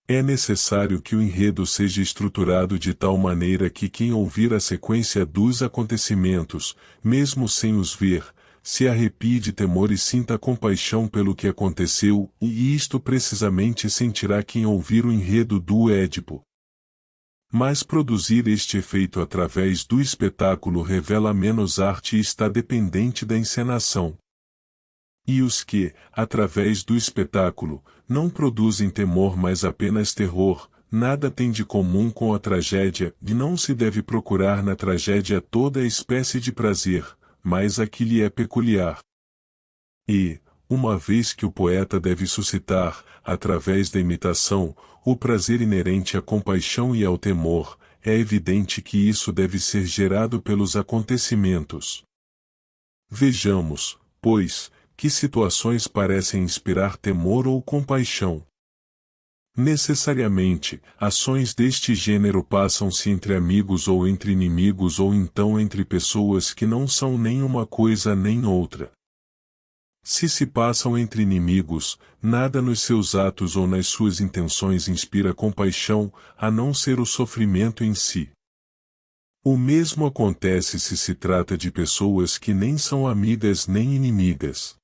É necessário que o enredo seja estruturado de tal maneira que quem ouvir a sequência dos acontecimentos, mesmo sem os ver, se arrepie de temor e sinta compaixão pelo que aconteceu, e isto precisamente sentirá quem ouvir o enredo do Édipo. Mas produzir este efeito através do espetáculo revela menos arte e está dependente da encenação. E os que, através do espetáculo, não produzem temor mas apenas terror, nada têm de comum com a tragédia, e não se deve procurar na tragédia toda a espécie de prazer, mas a que lhe é peculiar. E, uma vez que o poeta deve suscitar, através da imitação, o prazer inerente à compaixão e ao temor, é evidente que isso deve ser gerado pelos acontecimentos. Vejamos, pois, que situações parecem inspirar temor ou compaixão. Necessariamente, ações deste gênero passam-se entre amigos ou entre inimigos ou então entre pessoas que não são nem uma coisa nem outra. Se se passam entre inimigos, nada nos seus atos ou nas suas intenções inspira compaixão, a não ser o sofrimento em si. O mesmo acontece se se trata de pessoas que nem são amigas nem inimigas.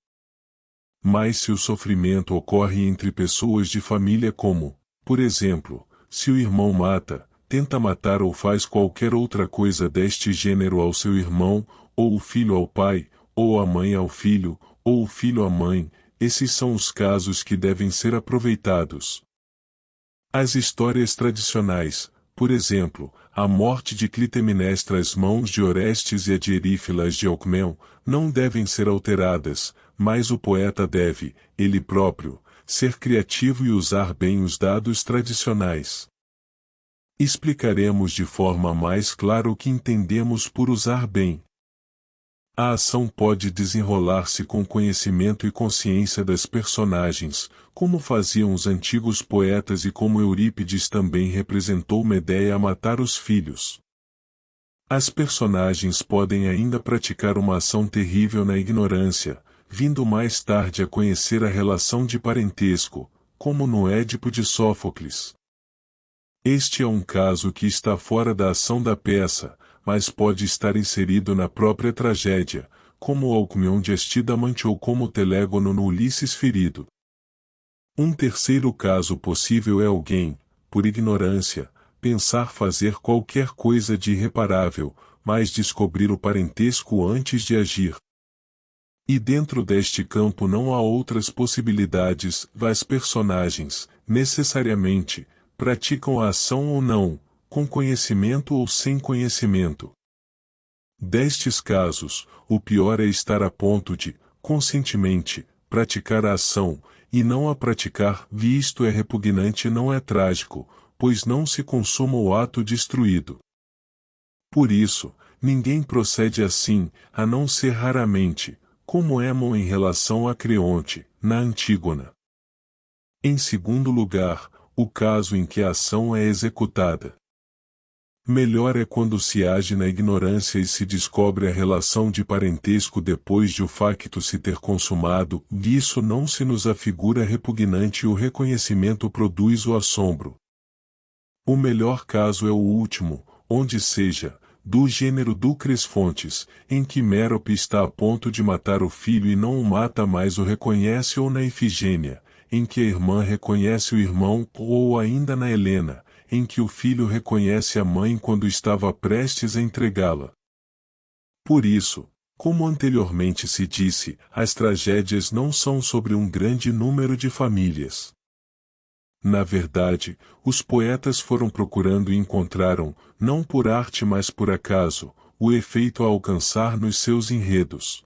Mas se o sofrimento ocorre entre pessoas de família como, por exemplo, se o irmão mata, tenta matar ou faz qualquer outra coisa deste gênero ao seu irmão, ou o filho ao pai, ou a mãe ao filho, ou o filho à mãe, esses são os casos que devem ser aproveitados. As histórias tradicionais, por exemplo, a morte de Clitemnestra às mãos de Orestes e a de Eurífilas de Alcmão, não devem ser alteradas, mas o poeta deve, ele próprio, ser criativo e usar bem os dados tradicionais. Explicaremos de forma mais clara o que entendemos por usar bem. A ação pode desenrolar-se com conhecimento e consciência das personagens, como faziam os antigos poetas e como Eurípides também representou Medeia a matar os filhos. As personagens podem ainda praticar uma ação terrível na ignorância, vindo mais tarde a conhecer a relação de parentesco, como no Édipo de Sófocles. Este é um caso que está fora da ação da peça, mas pode estar inserido na própria tragédia, como o Alcmeon de Astidamante ou como Telégono no Ulisses Ferido. Um terceiro caso possível é alguém, por ignorância, pensar fazer qualquer coisa de irreparável, mas descobrir o parentesco antes de agir. E dentro deste campo não há outras possibilidades, as personagens, necessariamente, praticam a ação ou não, com conhecimento ou sem conhecimento. Destes casos, o pior é estar a ponto de, conscientemente, praticar a ação, e não a praticar, visto é repugnante e não é trágico, pois não se consuma o ato destruído. Por isso, ninguém procede assim, a não ser raramente, como Hémon em relação a Creonte, na Antígona. Em segundo lugar, o caso em que a ação é executada. Melhor é quando se age na ignorância e se descobre a relação de parentesco depois de o facto se ter consumado, e isso não se nos afigura repugnante e o reconhecimento produz o assombro. O melhor caso é o último, onde seja, do gênero do Cresfontes, em que Mérope está a ponto de matar o filho e não o mata mas o reconhece, ou na Ifigênia, em que a irmã reconhece o irmão, ou ainda na Helena, em que o filho reconhece a mãe quando estava prestes a entregá-la. Por isso, como anteriormente se disse, as tragédias não são sobre um grande número de famílias. Na verdade, os poetas foram procurando e encontraram, não por arte mas por acaso, o efeito a alcançar nos seus enredos.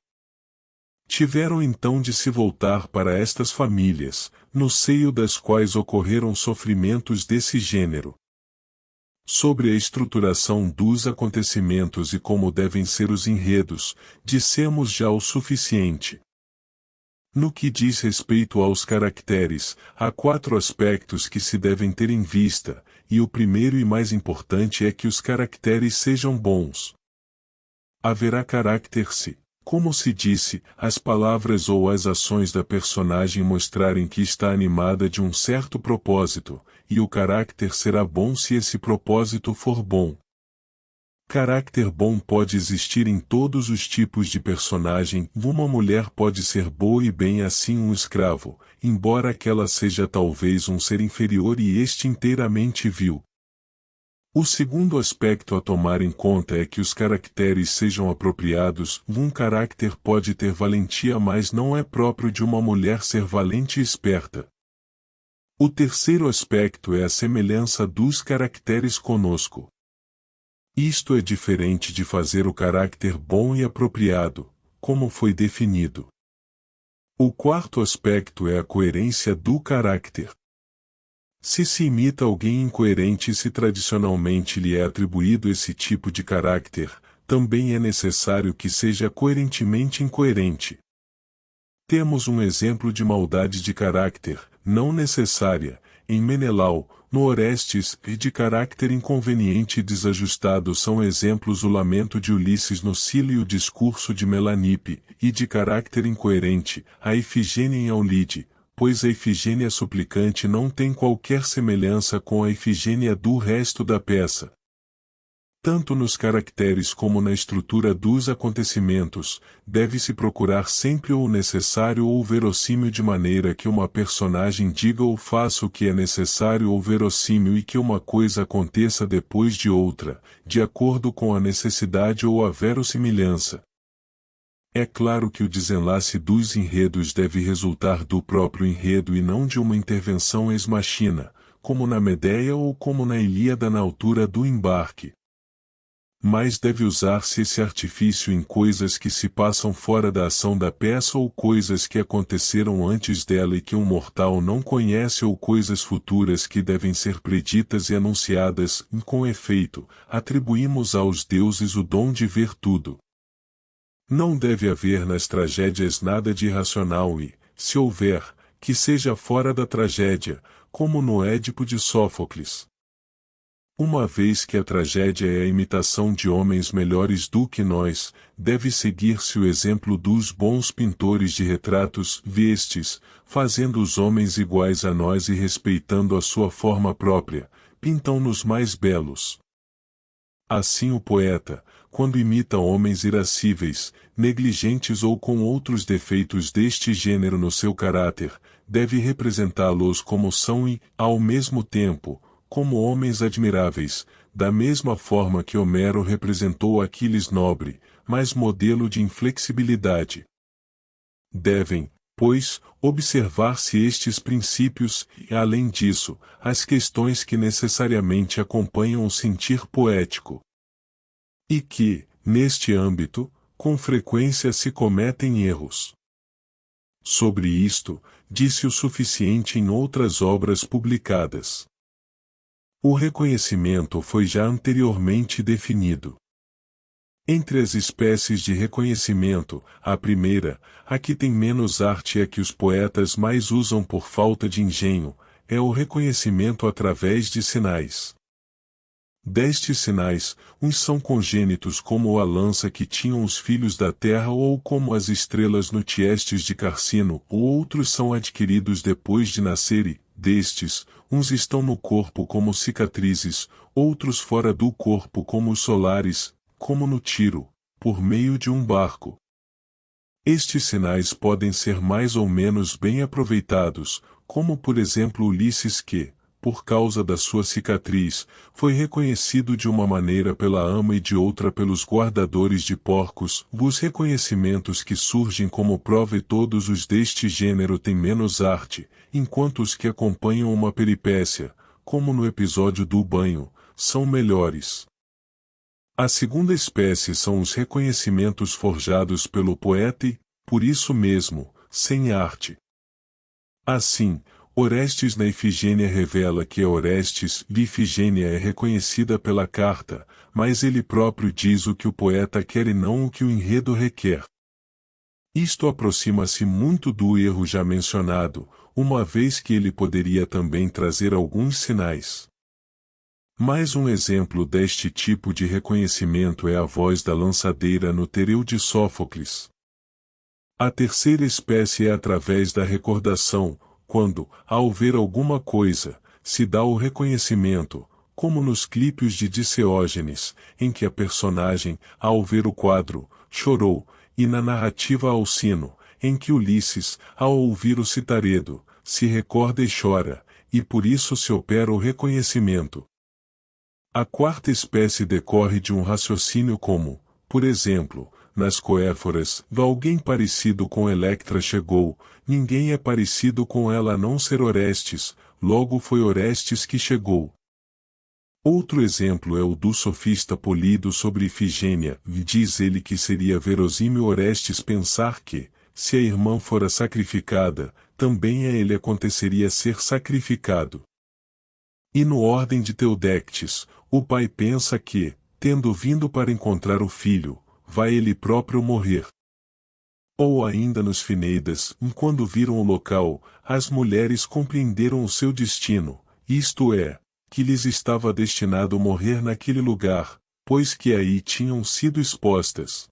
Tiveram então de se voltar para estas famílias, no seio das quais ocorreram sofrimentos desse gênero. Sobre a estruturação dos acontecimentos e como devem ser os enredos, dissemos já o suficiente. No que diz respeito aos caracteres, há 4 aspectos que se devem ter em vista, e o primeiro e mais importante é que os caracteres sejam bons. Haverá caráter se, como se disse, as palavras ou as ações da personagem mostrarem que está animada de um certo propósito, e o caráter será bom se esse propósito for bom. Caráter bom pode existir em todos os tipos de personagem. Uma mulher pode ser boa e bem assim um escravo, embora aquela seja talvez um ser inferior e este inteiramente vil. O segundo aspecto a tomar em conta é que os caracteres sejam apropriados. Um caráter pode ter valentia, mas não é próprio de uma mulher ser valente e esperta. O terceiro aspecto é a semelhança dos caracteres conosco. Isto é diferente de fazer o caráter bom e apropriado, como foi definido. O quarto aspecto é a coerência do caráter. Se se imita alguém incoerente e se tradicionalmente lhe é atribuído esse tipo de caráter, também é necessário que seja coerentemente incoerente. Temos um exemplo de maldade de caráter, não necessária, em Menelau, no Orestes, e de caráter inconveniente e desajustado são exemplos o lamento de Ulisses no Silo e o discurso de Melanippe, e de caráter incoerente, a Ifigênia em Aulide, pois a Ifigênia suplicante não tem qualquer semelhança com a Ifigênia do resto da peça. Tanto nos caracteres como na estrutura dos acontecimentos, deve-se procurar sempre ou necessário ou verossímil de maneira que uma personagem diga ou faça o que é necessário ou verossímil e que uma coisa aconteça depois de outra, de acordo com a necessidade ou a verossimilhança. É claro que o desenlace dos enredos deve resultar do próprio enredo e não de uma intervenção ex machina, como na Medeia ou como na Ilíada na altura do embarque. Mas deve usar-se esse artifício em coisas que se passam fora da ação da peça ou coisas que aconteceram antes dela e que um mortal não conhece ou coisas futuras que devem ser preditas e anunciadas, e com efeito, atribuímos aos deuses o dom de ver tudo. Não deve haver nas tragédias nada de irracional e, se houver, que seja fora da tragédia, como no Édipo de Sófocles. Uma vez que a tragédia é a imitação de homens melhores do que nós, deve seguir-se o exemplo dos bons pintores de retratos, vestes, fazendo os homens iguais a nós e respeitando a sua forma própria, pintam-nos mais belos. Assim o poeta, quando imita homens irascíveis, negligentes ou com outros defeitos deste gênero no seu caráter, deve representá-los como são e, ao mesmo tempo, como homens admiráveis, da mesma forma que Homero representou Aquiles nobre, mas modelo de inflexibilidade. Devem, pois, observar-se estes princípios e, além disso, as questões que necessariamente acompanham o sentir poético. E que, neste âmbito, com frequência se cometem erros. Sobre isto, disse o suficiente em outras obras publicadas. O reconhecimento foi já anteriormente definido. Entre as espécies de reconhecimento, a primeira, a que tem menos arte e a que os poetas mais usam por falta de engenho, é o reconhecimento através de sinais. Destes sinais, uns são congênitos como a lança que tinham os filhos da terra ou como as estrelas no Tiestes de Carcino, ou outros são adquiridos depois de nascer e, destes, uns estão no corpo como cicatrizes, outros fora do corpo como os solares, como no Tiro, por meio de um barco. Estes sinais podem ser mais ou menos bem aproveitados, como por exemplo Ulisses que, por causa da sua cicatriz, foi reconhecido de uma maneira pela ama e de outra pelos guardadores de porcos, os reconhecimentos que surgem como prova e todos os deste gênero têm menos arte, enquanto os que acompanham uma peripécia, como no episódio do banho, são melhores. A segunda espécie são os reconhecimentos forjados pelo poeta e, por isso mesmo, sem arte. Assim, Orestes na Ifigênia revela que a Orestes de Ifigênia é reconhecida pela carta, mas ele próprio diz o que o poeta quer e não o que o enredo requer. Isto aproxima-se muito do erro já mencionado, uma vez que ele poderia também trazer alguns sinais. Mais um exemplo deste tipo de reconhecimento é a voz da lançadeira no Tereu de Sófocles. A terceira espécie é através da recordação, quando, ao ver alguma coisa, se dá o reconhecimento, como nos clípios de Diceógenes, em que a personagem, ao ver o quadro, chorou, e na narrativa Alcino, em que Ulisses, ao ouvir o citaredo, se recorda e chora, e por isso se opera o reconhecimento. A quarta espécie decorre de um raciocínio como, por exemplo, nas Coéforas, alguém parecido com Electra chegou, ninguém é parecido com ela a não ser Orestes, logo foi Orestes que chegou. Outro exemplo é o do sofista Polido sobre Ifigênia, diz ele que seria verosímil Orestes pensar que, se a irmã fora sacrificada, também a ele aconteceria ser sacrificado. E no ordem de Teudectes, o pai pensa que, tendo vindo para encontrar o filho, vai ele próprio morrer. Ou ainda nos Fineidas, quando viram o local, as mulheres compreenderam o seu destino, isto é, que lhes estava destinado morrer naquele lugar, pois que aí tinham sido expostas.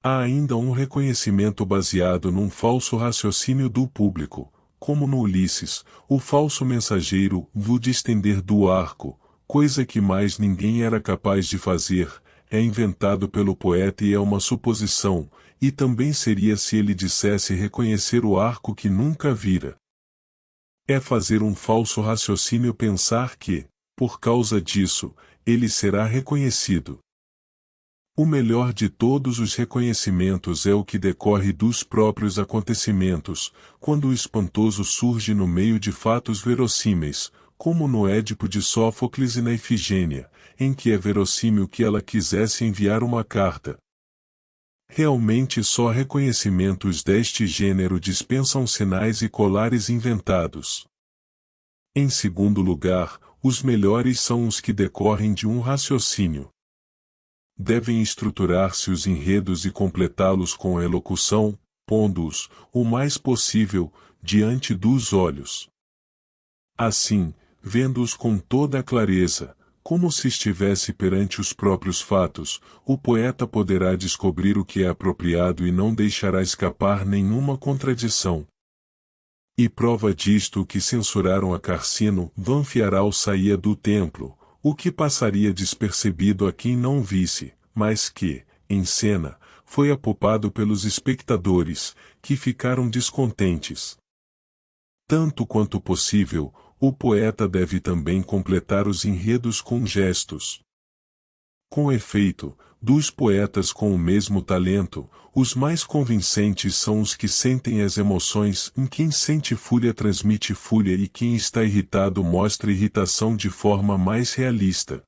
Há ainda um reconhecimento baseado num falso raciocínio do público, como no Ulisses, o falso mensageiro do distender do arco, coisa que mais ninguém era capaz de fazer, é inventado pelo poeta e é uma suposição, e também seria se ele dissesse reconhecer o arco que nunca vira. É fazer um falso raciocínio pensar que, por causa disso, ele será reconhecido. O melhor de todos os reconhecimentos é o que decorre dos próprios acontecimentos, quando o espantoso surge no meio de fatos verossímeis, como no Édipo de Sófocles e na Ifigênia, em que é verossímil que ela quisesse enviar uma carta. Realmente só reconhecimentos deste gênero dispensam sinais e colares inventados. Em segundo lugar, os melhores são os que decorrem de um raciocínio. Devem estruturar-se os enredos e completá-los com a elocução, pondo-os, o mais possível, diante dos olhos. Assim, vendo-os com toda a clareza, como se estivesse perante os próprios fatos, o poeta poderá descobrir o que é apropriado e não deixará escapar nenhuma contradição. E prova disto que censuraram a Carcino, Vanfiaral saía do templo, o que passaria despercebido a quem não visse, mas que, em cena, foi apopado pelos espectadores, que ficaram descontentes. Tanto quanto possível, o poeta deve também completar os enredos com gestos. Com efeito, dos poetas com o mesmo talento, os mais convincentes são os que sentem as emoções. Quem sente fúria transmite fúria e quem está irritado mostra irritação de forma mais realista.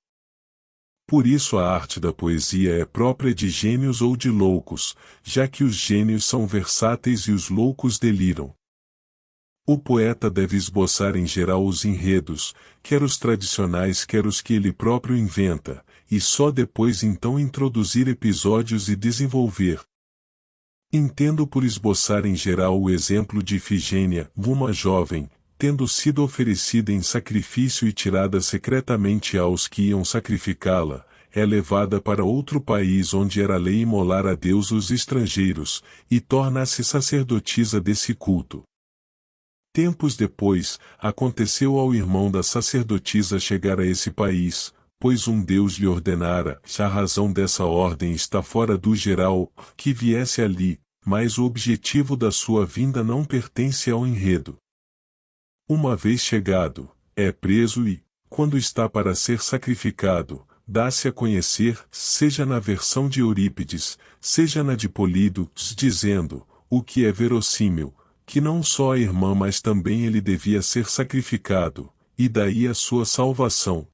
Por isso a arte da poesia é própria de gênios ou de loucos, já que os gênios são versáteis e os loucos deliram. O poeta deve esboçar em geral os enredos, quer os tradicionais quer os que ele próprio inventa, e só depois então introduzir episódios e desenvolver. Entendo por esboçar em geral o exemplo de Ifigênia, uma jovem, tendo sido oferecida em sacrifício e tirada secretamente aos que iam sacrificá-la, é levada para outro país onde era lei imolar a Deus os estrangeiros, e torna-se sacerdotisa desse culto. Tempos depois, aconteceu ao irmão da sacerdotisa chegar a esse país, pois um Deus lhe ordenara, a razão dessa ordem está fora do geral, que viesse ali, mas o objetivo da sua vinda não pertence ao enredo. Uma vez chegado, é preso e, quando está para ser sacrificado, dá-se a conhecer, seja na versão de Eurípides, seja na de Polídox, dizendo, o que é verossímil, que não só a irmã mas também ele devia ser sacrificado, e daí a sua salvação.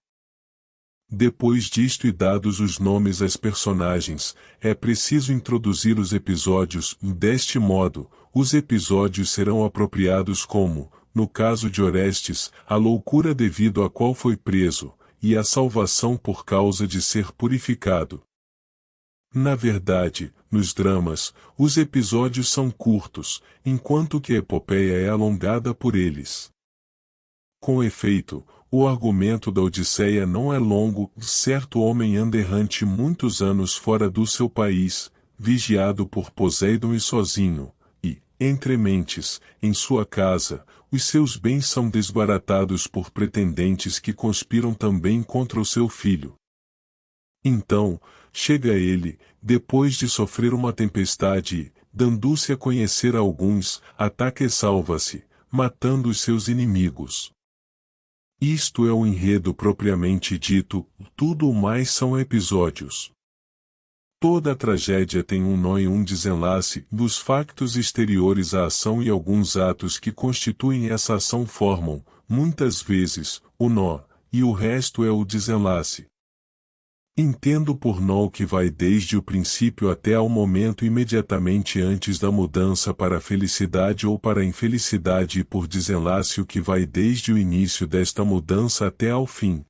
Depois disto e dados os nomes às personagens, é preciso introduzir os episódios. Deste modo, os episódios serão apropriados como, no caso de Orestes, a loucura devido à qual foi preso, e a salvação por causa de ser purificado. Na verdade, nos dramas, os episódios são curtos, enquanto que a epopeia é alongada por eles. Com efeito, o argumento da Odisseia não é longo. Certo homem anda errante muitos anos fora do seu país, vigiado por Poseidon e sozinho, e, entre mentes, em sua casa, os seus bens são desbaratados por pretendentes que conspiram também contra o seu filho. Então, chega ele, depois de sofrer uma tempestade e, dando-se a conhecer a alguns, ataca e salva-se, matando os seus inimigos. Isto é o enredo propriamente dito, tudo o mais são episódios. Toda a tragédia tem um nó e um desenlace, dos factos exteriores à ação e alguns atos que constituem essa ação formam, muitas vezes, o nó, e o resto é o desenlace. Entendo por nó o que vai desde o princípio até ao momento imediatamente antes da mudança para a felicidade ou para a infelicidade e por desenlace o que vai desde o início desta mudança até ao fim.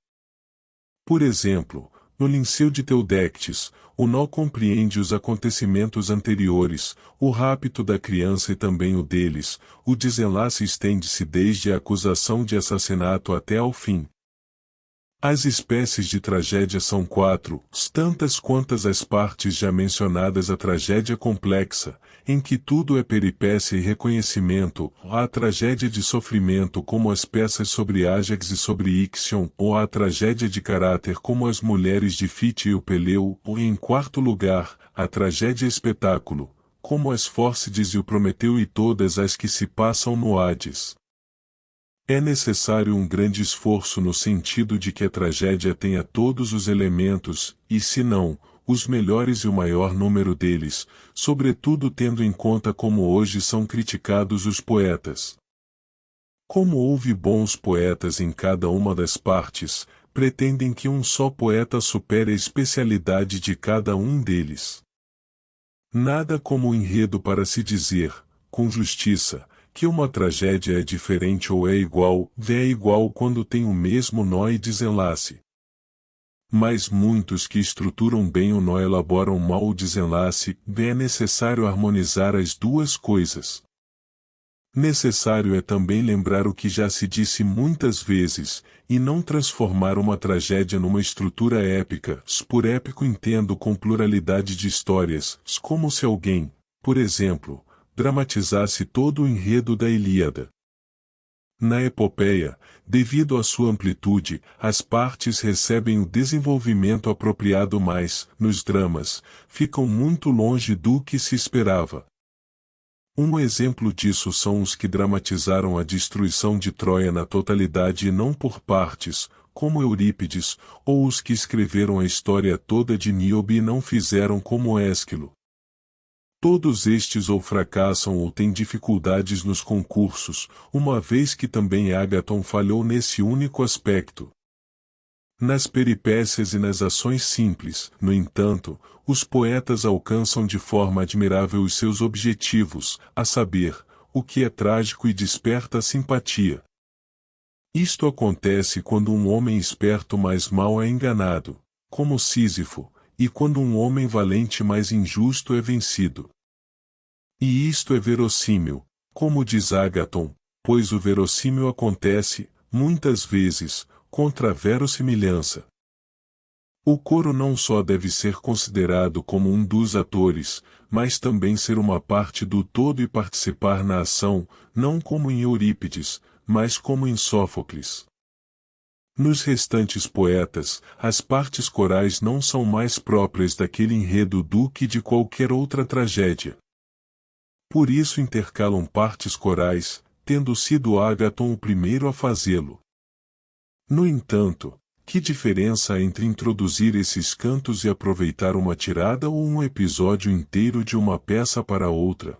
Por exemplo, no Linceu de Teudectes, o nó compreende os acontecimentos anteriores, o rapto da criança e também o deles, o desenlace estende-se desde a acusação de assassinato até ao fim. As espécies de tragédia são 4, tantas quantas as partes já mencionadas. A tragédia complexa, em que tudo é peripécia e reconhecimento, a tragédia de sofrimento como as peças sobre Ájax e sobre Ixion, ou a tragédia de caráter como as mulheres de Fite e o Peleu, ou em quarto lugar, a tragédia espetáculo, como as Fórcides e o Prometeu e todas as que se passam no Hades. É necessário um grande esforço no sentido de que a tragédia tenha todos os elementos, e se não, os melhores e o maior número deles, sobretudo tendo em conta como hoje são criticados os poetas. Como houve bons poetas em cada uma das partes, pretendem que um só poeta supere a especialidade de cada um deles. Nada como o enredo para se dizer, com justiça, que uma tragédia é diferente ou é igual quando tem o mesmo nó e desenlace. Mas muitos que estruturam bem o nó elaboram mal o desenlace, é necessário harmonizar as duas coisas. Necessário é também lembrar o que já se disse muitas vezes, e não transformar uma tragédia numa estrutura épica. Por épico entendo com pluralidade de histórias, como se alguém, por exemplo, dramatizasse todo o enredo da Ilíada. Na epopeia, devido à sua amplitude, as partes recebem o desenvolvimento apropriado, mas, nos dramas, ficam muito longe do que se esperava. Um exemplo disso são os que dramatizaram a destruição de Troia na totalidade e não por partes, como Eurípides, ou os que escreveram a história toda de Níobe e não fizeram como Ésquilo. Todos estes ou fracassam ou têm dificuldades nos concursos, uma vez que também Ágaton falhou nesse único aspecto. Nas peripécias e nas ações simples, no entanto, os poetas alcançam de forma admirável os seus objetivos, a saber, o que é trágico e desperta a simpatia. Isto acontece quando um homem esperto mais mal é enganado, como Sísifo, e quando um homem valente mais injusto é vencido. E isto é verossímil, como diz Ágaton, pois o verossímil acontece, muitas vezes, contra a verossimilhança. O coro não só deve ser considerado como um dos atores, mas também ser uma parte do todo e participar na ação, não como em Eurípides, mas como em Sófocles. Nos restantes poetas, as partes corais não são mais próprias daquele enredo do que de qualquer outra tragédia. Por isso intercalam partes corais, tendo sido Ágaton o primeiro a fazê-lo. No entanto, que diferença há entre introduzir esses cantos e aproveitar uma tirada ou um episódio inteiro de uma peça para outra?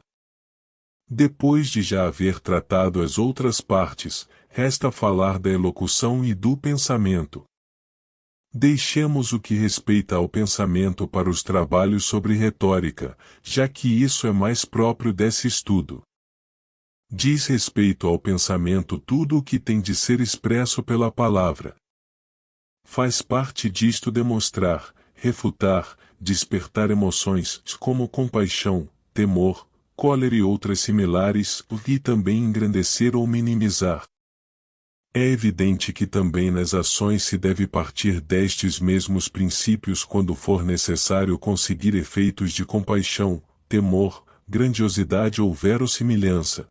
Depois de já haver tratado as outras partes, resta falar da elocução e do pensamento. Deixemos o que respeita ao pensamento para os trabalhos sobre retórica, já que isso é mais próprio desse estudo. Diz respeito ao pensamento tudo o que tem de ser expresso pela palavra. Faz parte disto demonstrar, refutar, despertar emoções, como compaixão, temor, cólera e outras similares, e também engrandecer ou minimizar. É evidente que também nas ações se deve partir destes mesmos princípios quando for necessário conseguir efeitos de compaixão, temor, grandiosidade ou verossimilhança.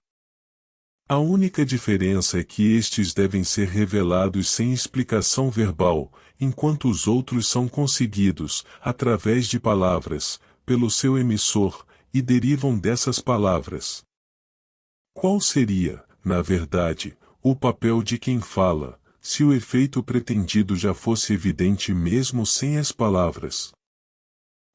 A única diferença é que estes devem ser revelados sem explicação verbal, enquanto os outros são conseguidos, através de palavras, pelo seu emissor, e derivam dessas palavras. Qual seria, na verdade, o papel de quem fala, se o efeito pretendido já fosse evidente mesmo sem as palavras?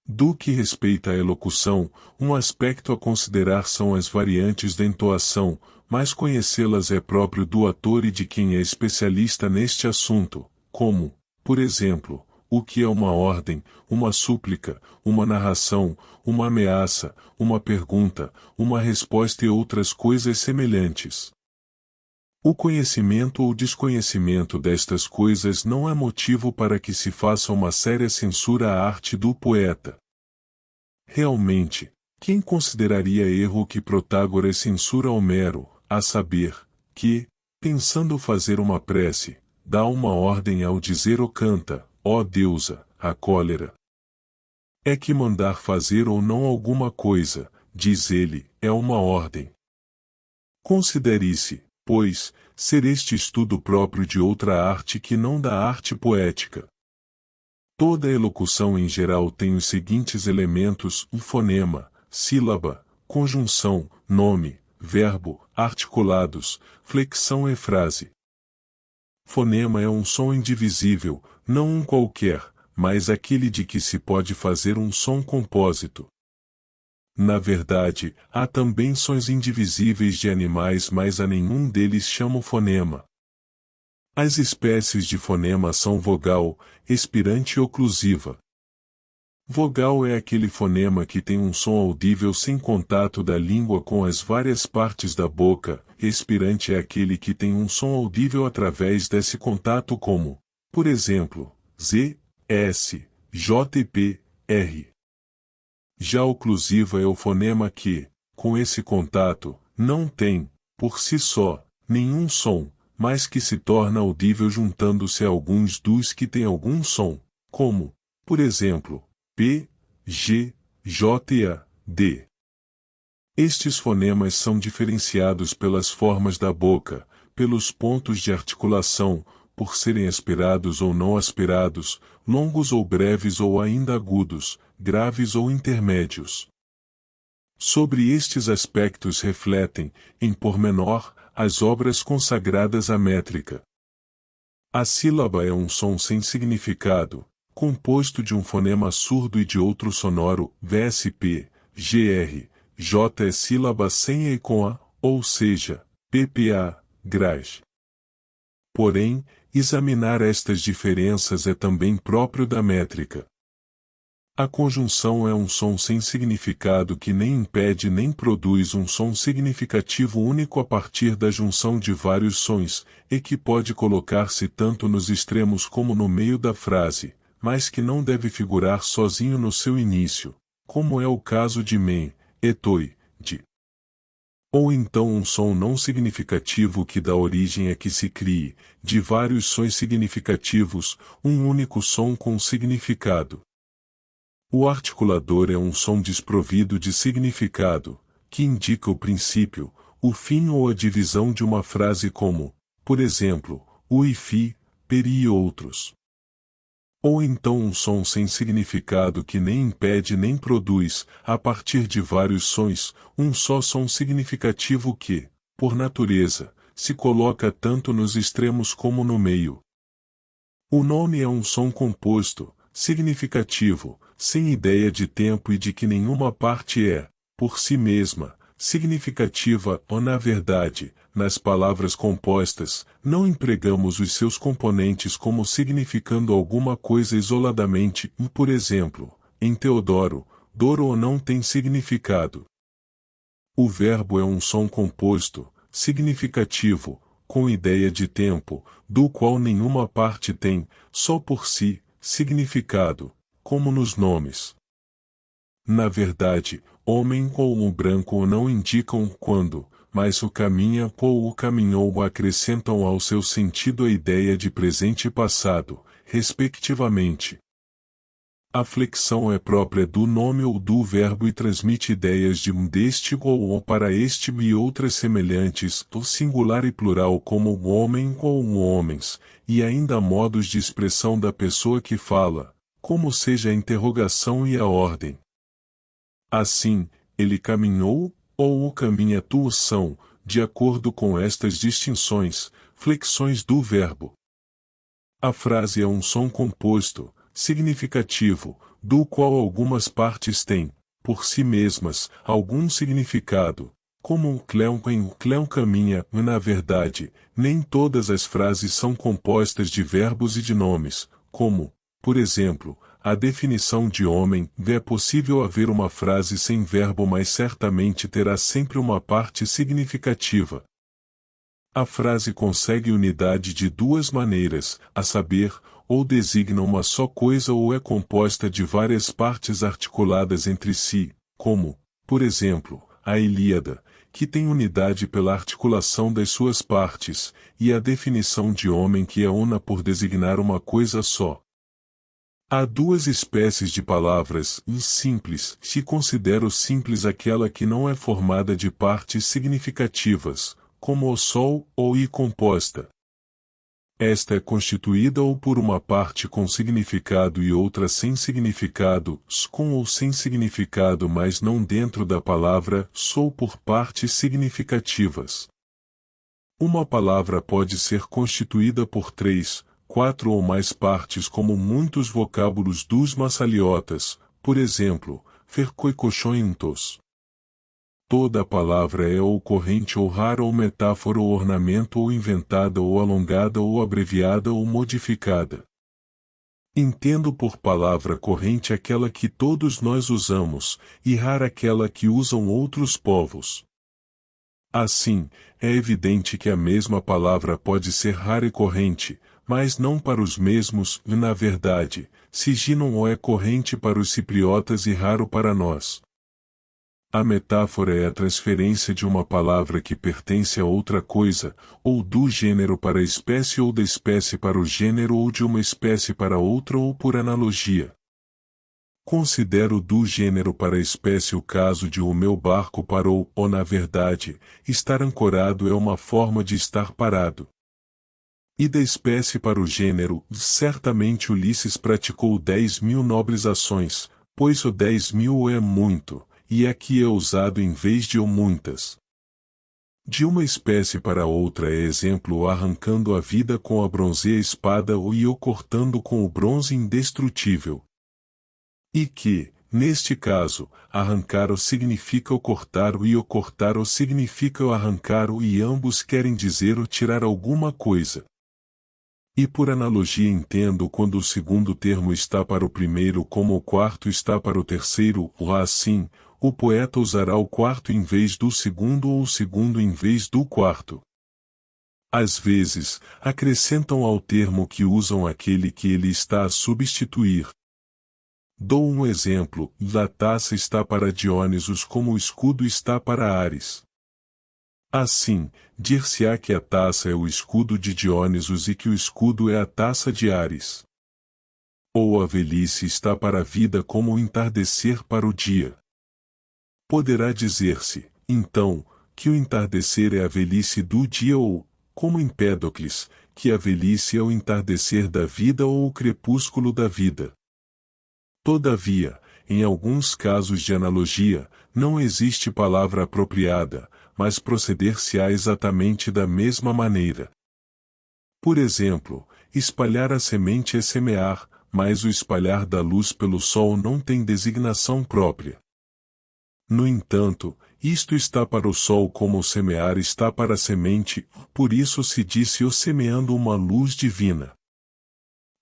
Do que respeita à elocução, um aspecto a considerar são as variantes da entoação, mas conhecê-las é próprio do ator e de quem é especialista neste assunto, como, por exemplo, o que é uma ordem, uma súplica, uma narração, uma ameaça, uma pergunta, uma resposta e outras coisas semelhantes. O conhecimento ou desconhecimento destas coisas não é motivo para que se faça uma séria censura à arte do poeta. Realmente, quem consideraria erro que Protágoras censura Homero, a saber, que, pensando fazer uma prece, dá uma ordem ao dizer ou canta, ó deusa, a cólera. É que mandar fazer ou não alguma coisa, diz ele, é uma ordem. Considere-se, pois, ser este estudo próprio de outra arte que não da arte poética. Toda elocução em geral tem os seguintes elementos: um fonema, sílaba, conjunção, nome, verbo, articulados, flexão e frase. Fonema é um som indivisível, não um qualquer, mas aquele de que se pode fazer um som compósito. Na verdade, há também sons indivisíveis de animais, mas a nenhum deles chamam fonema. As espécies de fonema são vogal, expirante e oclusiva. Vogal é aquele fonema que tem um som audível sem contato da língua com as várias partes da boca, expirante é aquele que tem um som audível através desse contato como, por exemplo, Z, S, J e P, R. Já oclusiva é o fonema que, com esse contato, não tem, por si só, nenhum som, mas que se torna audível juntando-se a alguns dos que têm algum som, como, por exemplo, P, G, J e A, D. Estes fonemas são diferenciados pelas formas da boca, pelos pontos de articulação, por serem aspirados ou não aspirados, longos ou breves ou ainda agudos, graves ou intermédios. Sobre estes aspectos refletem, em pormenor, as obras consagradas à métrica. A sílaba é um som sem significado, composto de um fonema surdo e de outro sonoro, VSP, GR, J é sílaba sem E com A, ou seja, PPA, grage. Porém, examinar estas diferenças é também próprio da métrica. A conjunção é um som sem significado que nem impede nem produz um som significativo único a partir da junção de vários sons, e que pode colocar-se tanto nos extremos como no meio da frase, mas que não deve figurar sozinho no seu início, como é o caso de men, etoi, de. Ou então um som não significativo que dá origem a que se crie, de vários sons significativos, um único som com significado. O articulador é um som desprovido de significado, que indica o princípio, o fim ou a divisão de uma frase como, por exemplo, o e fi, peri e outros. Ou então um som sem significado que nem impede nem produz, a partir de vários sons, um só som significativo que, por natureza, se coloca tanto nos extremos como no meio. O nome é um som composto, significativo, sem ideia de tempo e de que nenhuma parte é, por si mesma, significativa ou na verdade, nas palavras compostas, não empregamos os seus componentes como significando alguma coisa isoladamente, por exemplo, em Teodoro, Doro ou não tem significado. O verbo é um som composto, significativo, com ideia de tempo, do qual nenhuma parte tem, só por si, significado, como nos nomes. Na verdade, homem ou o branco não indicam quando, mas o caminha ou o caminhou acrescentam ao seu sentido a ideia de presente e passado, respectivamente. A flexão é própria do nome ou do verbo e transmite ideias de deste ou para este e outras semelhantes, do singular e plural como o homem ou homens, e ainda modos de expressão da pessoa que fala, como seja a interrogação e a ordem. Assim, ele caminhou, ou o caminha tu são, de acordo com estas distinções, flexões do verbo. A frase é um som composto, significativo, do qual algumas partes têm, por si mesmas, algum significado, como o cléon caminha, na verdade, nem todas as frases são compostas de verbos e de nomes, como, por exemplo, a definição de homem, é possível haver uma frase sem verbo, mas certamente terá sempre uma parte significativa. A frase consegue unidade de duas maneiras, a saber, ou designa uma só coisa ou é composta de várias partes articuladas entre si, como, por exemplo, a Ilíada, que tem unidade pela articulação das suas partes, e a definição de homem que é una por designar uma coisa só. Há duas espécies de palavras, simples, se considero simples aquela que não é formada de partes significativas, como o sol ou i composta. Esta é constituída ou por uma parte com significado e outra sem significado, com ou sem significado, mas não dentro da palavra sou por partes significativas. Uma palavra pode ser constituída por 3, 4 ou mais partes, como muitos vocábulos dos massaliotas, por exemplo, fercoicochointos. Toda palavra é ou corrente ou rara ou metáfora ou ornamento ou inventada ou alongada ou abreviada ou modificada. Entendo por palavra corrente aquela que todos nós usamos, e rara aquela que usam outros povos. Assim, é evidente que a mesma palavra pode ser rara e corrente, mas não para os mesmos, e na verdade, Siginon é corrente para os cipriotas e raro para nós. A metáfora é a transferência de uma palavra que pertence a outra coisa, ou do gênero para a espécie ou da espécie para o gênero ou de uma espécie para outra ou por analogia. Considero do gênero para a espécie o caso de o meu barco parou, ou na verdade, estar ancorado é uma forma de estar parado. E da espécie para o gênero, certamente Ulisses praticou 10.000 nobres ações, pois o 10.000 é muito, e aqui é usado em vez de o muitas. De uma espécie para outra é exemplo o arrancando a vida com a bronzea espada ou o cortando com o bronze indestrutível. E que, neste caso, arrancar o significa o cortar e o cortar o significa o arrancar e ambos querem dizer o tirar alguma coisa. E por analogia entendo quando o segundo termo está para o primeiro como o quarto está para o terceiro, ou assim, o poeta usará o quarto em vez do segundo ou o segundo em vez do quarto. Às vezes, acrescentam ao termo que usam aquele que ele está a substituir. Dou um exemplo, a taça está para Diónisos como o escudo está para Ares. Assim, dir-se-á que a taça é o escudo de Diónisos e que o escudo é a taça de Ares. Ou a velhice está para a vida como o entardecer para o dia. Poderá dizer-se, então, que o entardecer é a velhice do dia ou, como Empédocles, que a velhice é o entardecer da vida ou o crepúsculo da vida. Todavia, em alguns casos de analogia, não existe palavra apropriada, mas proceder-se-á exatamente da mesma maneira. Por exemplo, espalhar a semente é semear, mas o espalhar da luz pelo sol não tem designação própria. No entanto, isto está para o sol como o semear está para a semente, por isso se disse o semeando uma luz divina.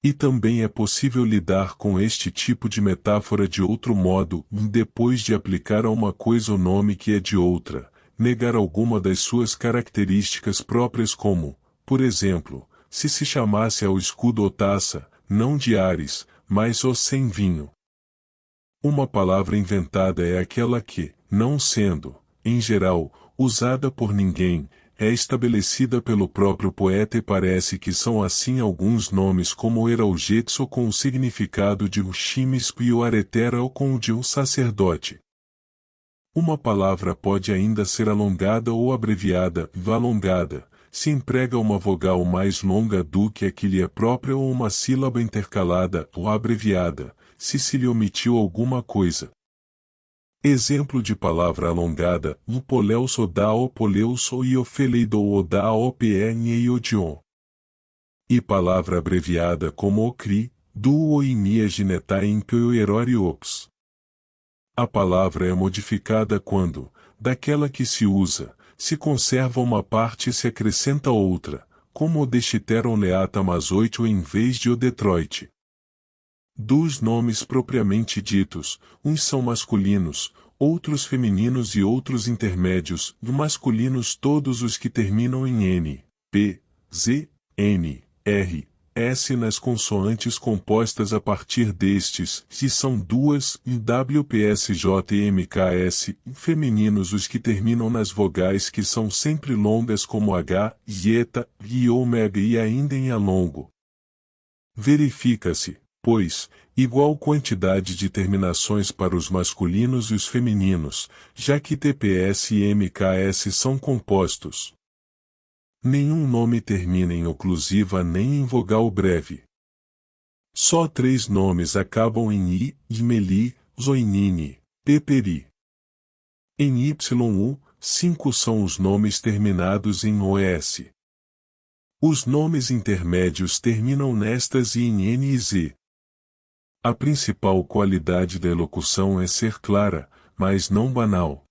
E também é possível lidar com este tipo de metáfora de outro modo, depois de aplicar a uma coisa o nome que é de outra, negar alguma das suas características próprias como, por exemplo, se chamasse ao escudo ou taça, não de Ares, mas o sem vinho. Uma palavra inventada é aquela que, não sendo, em geral, usada por ninguém, é estabelecida pelo próprio poeta e parece que são assim alguns nomes como o Eraugetso com o significado de Ushimis e o Aretera ou com o de um sacerdote. Uma palavra pode ainda ser alongada ou abreviada, alongada, se emprega uma vogal mais longa do que a que lhe é própria ou uma sílaba intercalada ou abreviada, se lhe omitiu alguma coisa. Exemplo de palavra alongada, o poleuso da o poleuso e o feleido o da o pn e o dion. E palavra abreviada como o cri, do o imia gineta impio eroriox. A palavra é modificada quando, daquela que se usa, se conserva uma parte e se acrescenta outra, como o destiteron leata masoitio em vez de o Detroit. Dos nomes propriamente ditos, uns são masculinos, outros femininos e outros intermédios, e masculinos todos os que terminam em N, P, Z, N, R, S nas consoantes compostas a partir destes, se são duas, e WPSJ e MKS, e femininos os que terminam nas vogais que são sempre longas como H, ieta, e ômega e ainda em A longo. Verifica-se, pois, igual quantidade de terminações para os masculinos e os femininos, já que TPS e MKS são compostos. Nenhum nome termina em oclusiva nem em vogal breve. Só 3 nomes acabam em I, Imeli, Zoinini, Peperi. Em YU, 5 são os nomes terminados em OS. Os nomes intermédios terminam nestas e em N e Z. A principal qualidade da elocução é ser clara, mas não banal.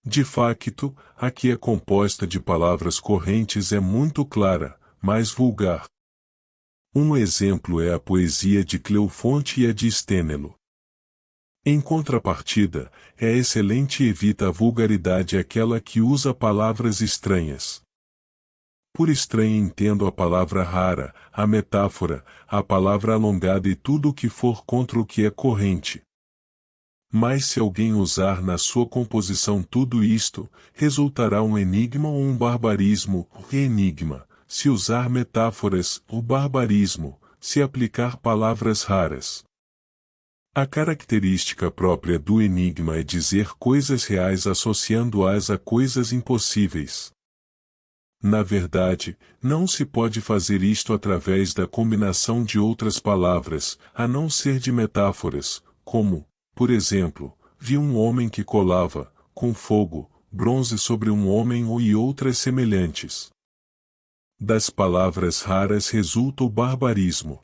De facto, a que é composta de palavras correntes é muito clara, mas vulgar. Um exemplo é a poesia de Cleofonte e a de Stênelo. Em contrapartida, é excelente e evita a vulgaridade aquela que usa palavras estranhas. Por estranha entendo a palavra rara, a metáfora, a palavra alongada e tudo o que for contra o que é corrente. Mas se alguém usar na sua composição tudo isto, resultará um enigma ou um barbarismo, enigma, se usar metáforas, o barbarismo, se aplicar palavras raras. A característica própria do enigma é dizer coisas reais associando-as a coisas impossíveis. Na verdade, não se pode fazer isto através da combinação de outras palavras, a não ser de metáforas, como, por exemplo, vi um homem que colava, com fogo, bronze sobre um homem e outras semelhantes. Das palavras raras resulta o barbarismo.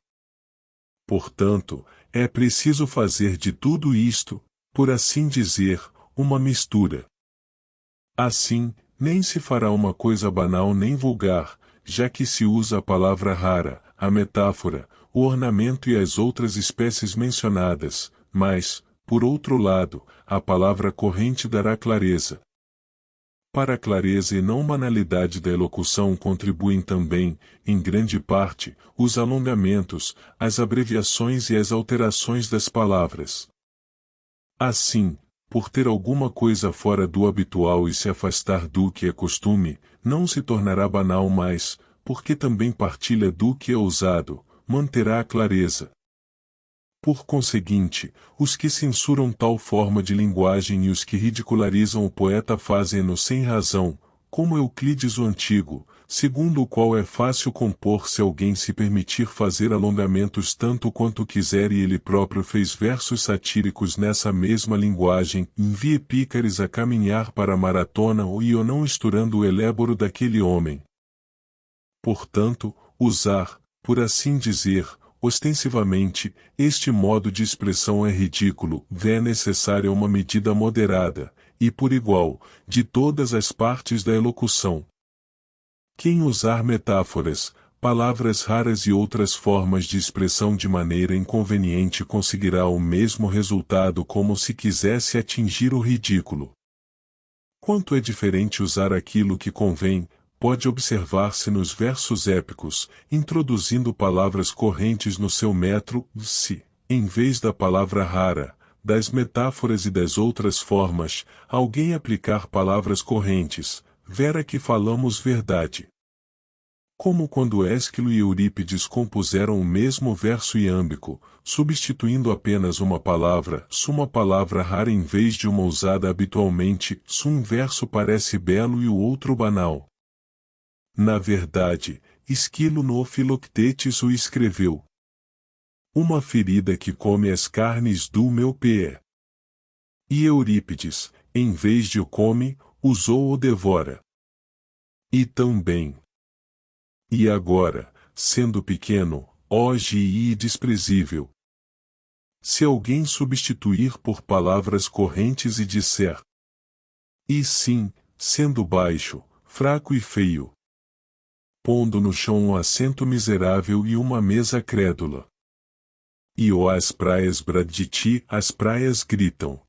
Portanto, é preciso fazer de tudo isto, por assim dizer, uma mistura. Assim, nem se fará uma coisa banal nem vulgar, já que se usa a palavra rara, a metáfora, o ornamento e as outras espécies mencionadas, mas, por outro lado, a palavra corrente dará clareza. Para a clareza e não banalidade da elocução contribuem também, em grande parte, os alongamentos, as abreviações e as alterações das palavras. Assim, por ter alguma coisa fora do habitual e se afastar do que é costume, não se tornará banal mais, porque também partilha do que é usado, manterá a clareza. Por conseguinte, os que censuram tal forma de linguagem e os que ridicularizam o poeta fazem-no sem razão, como Euclides o Antigo, segundo o qual é fácil compor se alguém se permitir fazer alongamentos tanto quanto quiser, e ele próprio fez versos satíricos nessa mesma linguagem, envie pícaros a caminhar para a maratona e eu não misturando o eléboro daquele homem. Portanto, usar, por assim dizer, ostensivamente, este modo de expressão é ridículo, é necessária uma medida moderada, e por igual, de todas as partes da elocução. Quem usar metáforas, palavras raras e outras formas de expressão de maneira inconveniente conseguirá o mesmo resultado como se quisesse atingir o ridículo. Quanto é diferente usar aquilo que convém, pode observar-se nos versos épicos, introduzindo palavras correntes no seu metro, se, em vez da palavra rara, das metáforas e das outras formas, alguém aplicar palavras correntes, vera que falamos verdade. Como quando Ésquilo e Eurípides compuseram o mesmo verso iâmbico, substituindo apenas uma palavra rara em vez de uma usada habitualmente, um verso parece belo e o outro banal. Na verdade, Esquilo no Filoctetes o escreveu. Uma ferida que come as carnes do meu pé. E Eurípides, em vez de o come, usou o devora. E também. E agora, sendo pequeno, hoje e desprezível. Se alguém substituir por palavras correntes e disser. E sim, sendo baixo, fraco e feio. Pondo no chão um assento miserável e uma mesa crédula. E ó as praias de ti, as praias gritam.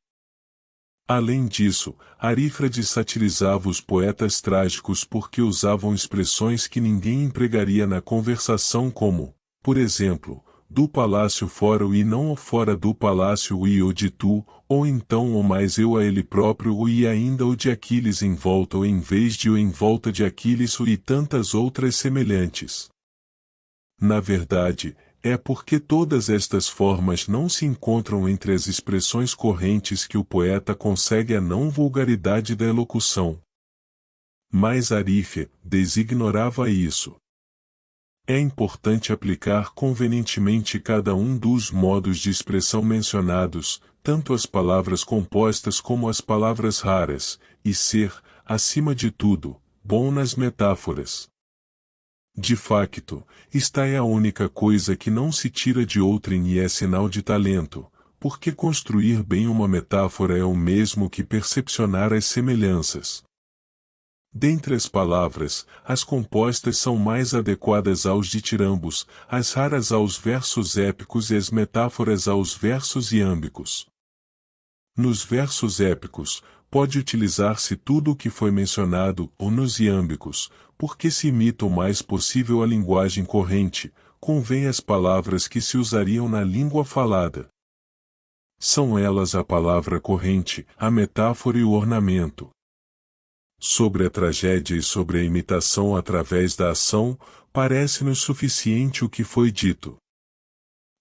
Além disso, Arífrade satirizava os poetas trágicos porque usavam expressões que ninguém empregaria na conversação como, por exemplo, do palácio fora o e não o fora do palácio o e o de tu, ou então o mais eu a ele próprio o e ainda o de Aquiles em volta ou em vez de o em volta de Aquiles o e tantas outras semelhantes. Na verdade, é porque todas estas formas não se encontram entre as expressões correntes que o poeta consegue a não vulgaridade da elocução. Mas Arífrades ignorava isso. É importante aplicar convenientemente cada um dos modos de expressão mencionados, tanto as palavras compostas como as palavras raras, e ser, acima de tudo, bom nas metáforas. De facto, esta é a única coisa que não se tira de outrem e é sinal de talento, porque construir bem uma metáfora é o mesmo que percepcionar as semelhanças. Dentre as palavras, as compostas são mais adequadas aos ditirambos, as raras aos versos épicos e as metáforas aos versos iâmbicos. Nos versos épicos, pode utilizar-se tudo o que foi mencionado, ou nos iâmbicos, porque se imita o mais possível a linguagem corrente, convém as palavras que se usariam na língua falada. São elas a palavra corrente, a metáfora e o ornamento. Sobre a tragédia e sobre a imitação através da ação, parece-nos suficiente o que foi dito.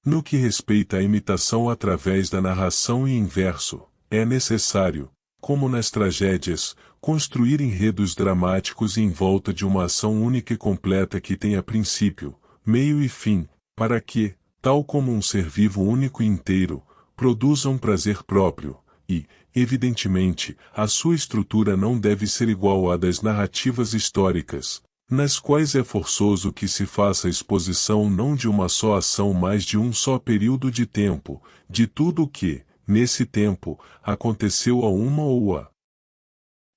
No que respeita à imitação através da narração e em verso, é necessário, como nas tragédias, construir enredos dramáticos em volta de uma ação única e completa que tenha princípio, meio e fim, para que, tal como um ser vivo único e inteiro, produza um prazer próprio, e, evidentemente, a sua estrutura não deve ser igual à das narrativas históricas, nas quais é forçoso que se faça exposição não de uma só ação mas de um só período de tempo, de tudo o que, nesse tempo, aconteceu a uma ou a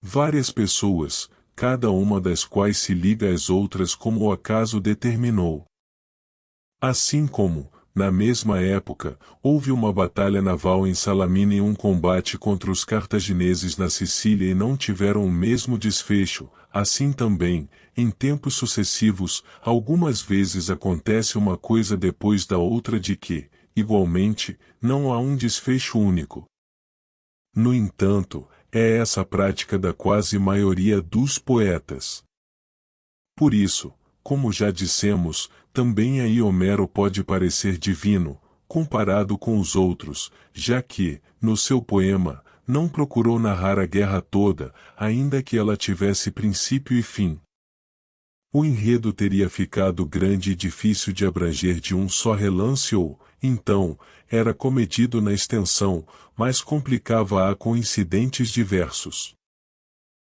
várias pessoas, cada uma das quais se liga às outras como o acaso determinou. Assim como, na mesma época, houve uma batalha naval em Salamina e um combate contra os cartagineses na Sicília e não tiveram o mesmo desfecho, assim também, em tempos sucessivos, algumas vezes acontece uma coisa depois da outra de que, igualmente, não há um desfecho único. No entanto, é essa a prática da quase maioria dos poetas. Por isso, como já dissemos, também aí Homero pode parecer divino, comparado com os outros, já que, no seu poema, não procurou narrar a guerra toda, ainda que ela tivesse princípio e fim. O enredo teria ficado grande e difícil de abranger de um só relance ou, então, era comedido na extensão, mas complicava-a com incidentes diversos.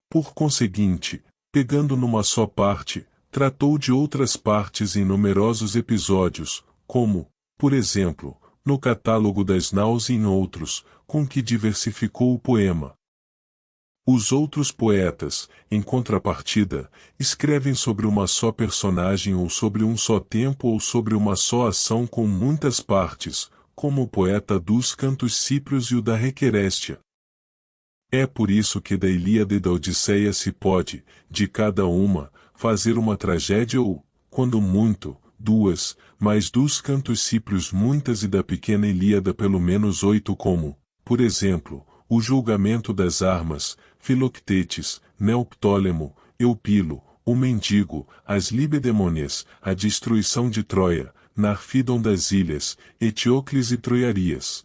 Por conseguinte, pegando numa só parte, tratou de outras partes em numerosos episódios, como, por exemplo, no Catálogo das Naus e em outros, com que diversificou o poema. Os outros poetas, em contrapartida, escrevem sobre uma só personagem ou sobre um só tempo ou sobre uma só ação com muitas partes, como o poeta dos Cantos Cíprios e o da Requeréstia. É por isso que da Ilíada e da Odisseia se pode, de cada uma, fazer uma tragédia ou, quando muito, duas, mas dos Cantos Cíprios muitas e da pequena Ilíada pelo menos 8 como, por exemplo, o julgamento das armas, Filoctetes, Neoptólemo, Eupilo, o mendigo, as Libedemônias, a destruição de Troia, Narfidon das ilhas, Eteocles e Troiarias.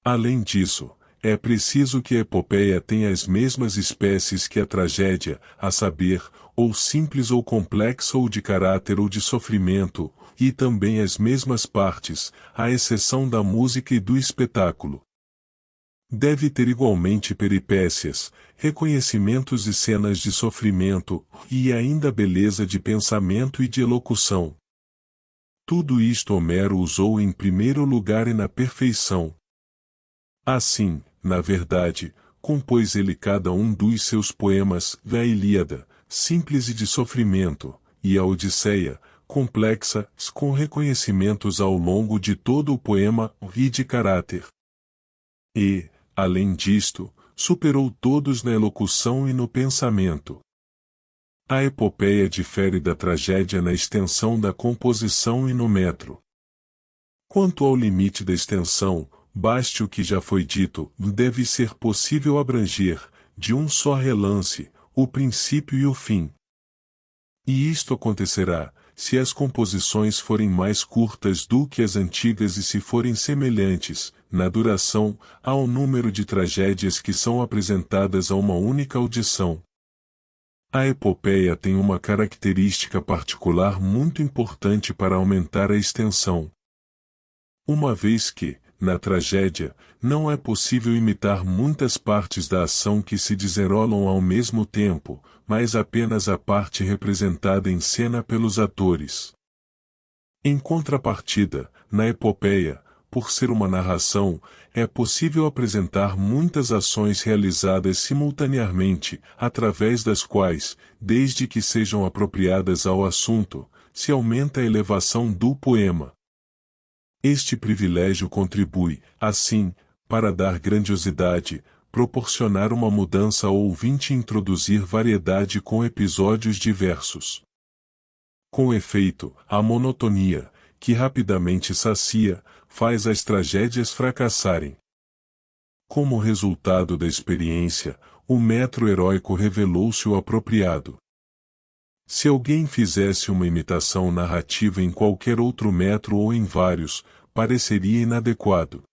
Além disso, é preciso que a epopeia tenha as mesmas espécies que a tragédia, a saber, ou simples ou complexa ou de caráter ou de sofrimento, e também as mesmas partes, à exceção da música e do espetáculo. Deve ter igualmente peripécias, reconhecimentos e cenas de sofrimento, e ainda beleza de pensamento e de elocução. Tudo isto Homero usou em primeiro lugar e na perfeição. Assim, na verdade, compôs ele cada um dos seus poemas, a Ilíada, simples e de sofrimento, e a Odisseia, complexa, com reconhecimentos ao longo de todo o poema e de caráter. E, além disto, superou todos na elocução e no pensamento. A epopeia difere da tragédia na extensão da composição e no metro. Quanto ao limite da extensão, baste o que já foi dito, deve ser possível abranger, de um só relance, o princípio e o fim. E isto acontecerá, se as composições forem mais curtas do que as antigas e se forem semelhantes, na duração, ao número de tragédias que são apresentadas a uma única audição. A epopeia tem uma característica particular muito importante para aumentar a extensão. Uma vez que, na tragédia, não é possível imitar muitas partes da ação que se desenrolam ao mesmo tempo, mas apenas a parte representada em cena pelos atores. Em contrapartida, na epopeia, por ser uma narração, é possível apresentar muitas ações realizadas simultaneamente, através das quais, desde que sejam apropriadas ao assunto, se aumenta a elevação do poema. Este privilégio contribui, assim, para dar grandiosidade, proporcionar uma mudança ao ouvinte e introduzir variedade com episódios diversos. Com efeito, a monotonia, que rapidamente sacia, faz as tragédias fracassarem. Como resultado da experiência, o metro heróico revelou-se o apropriado. Se alguém fizesse uma imitação narrativa em qualquer outro metro ou em vários, pareceria inadequado.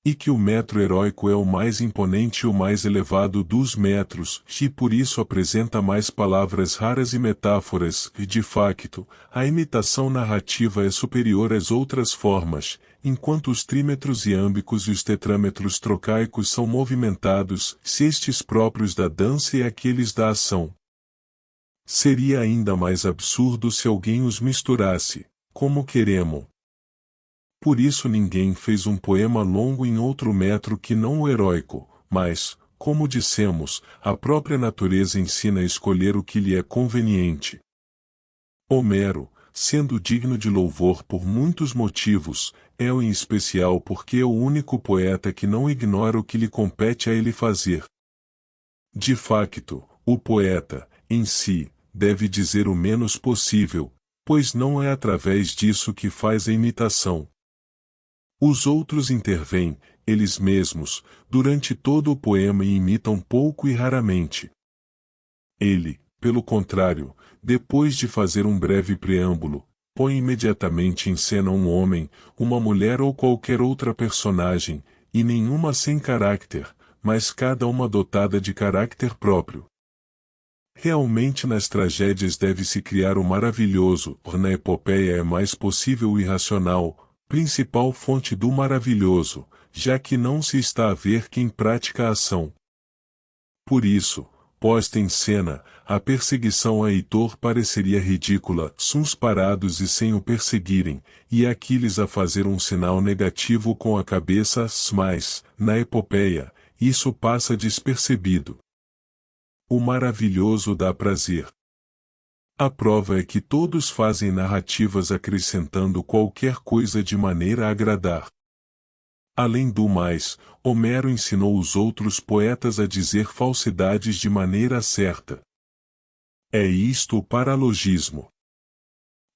E que o metro heróico é o mais imponente e o mais elevado dos metros, e por isso apresenta mais palavras raras e metáforas, e de facto, a imitação narrativa é superior às outras formas, enquanto os trímetros iâmbicos e os tetrâmetros trocaicos são movimentados, se estes próprios da dança e aqueles da ação. Seria ainda mais absurdo se alguém os misturasse, como queremos. Por isso ninguém fez um poema longo em outro metro que não o heróico, mas, como dissemos, a própria natureza ensina a escolher o que lhe é conveniente. Homero, sendo digno de louvor por muitos motivos, é-o em especial porque é o único poeta que não ignora o que lhe compete a ele fazer. De facto, o poeta, em si, deve dizer o menos possível, pois não é através disso que faz a imitação. Os outros intervêm, eles mesmos, durante todo o poema e imitam pouco e raramente. Ele, pelo contrário, depois de fazer um breve preâmbulo, põe imediatamente em cena um homem, uma mulher ou qualquer outra personagem, e nenhuma sem caráter, mas cada uma dotada de caráter próprio. Realmente nas tragédias deve-se criar o maravilhoso, na epopeia é mais possível o irracional, principal fonte do maravilhoso, já que não se está a ver quem pratica a ação. Por isso, posta em cena, a perseguição a Heitor pareceria ridícula, uns parados e sem o perseguirem, e Aquiles a fazer um sinal negativo com a cabeça, mas, na epopeia, isso passa despercebido. O maravilhoso dá prazer. A prova é que todos fazem narrativas acrescentando qualquer coisa de maneira a agradar. Além do mais, Homero ensinou os outros poetas a dizer falsidades de maneira certa. É isto o paralogismo.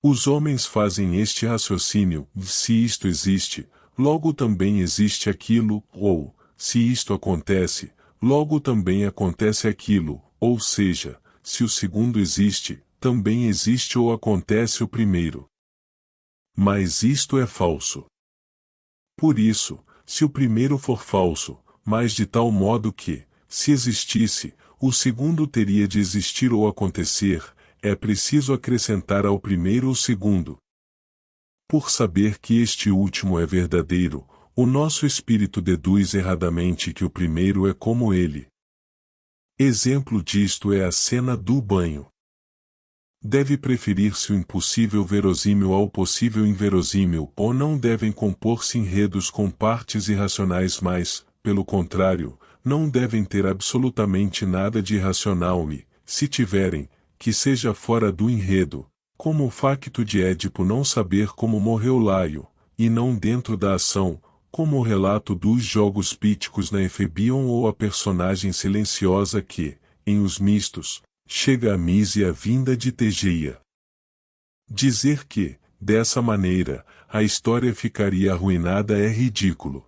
Os homens fazem este raciocínio: se isto existe, logo também existe aquilo, ou, se isto acontece, logo também acontece aquilo, ou seja, se o segundo existe, também existe ou acontece o primeiro. Mas isto é falso. Por isso, se o primeiro for falso, mas de tal modo que, se existisse, o segundo teria de existir ou acontecer, é preciso acrescentar ao primeiro o segundo. Por saber que este último é verdadeiro, o nosso espírito deduz erradamente que o primeiro é como ele. Exemplo disto é a cena do banho. Deve preferir-se o impossível verossímil ao possível inverossímil, ou não devem compor-se enredos com partes irracionais mas, pelo contrário, não devem ter absolutamente nada de irracional e, se tiverem, que seja fora do enredo, como o facto de Édipo não saber como morreu Laio, e não dentro da ação, como o relato dos jogos píticos na Efebion ou a personagem silenciosa que, em Os Mistos, chega a Mísia vinda de Tegeia. Dizer que, dessa maneira, a história ficaria arruinada é ridículo.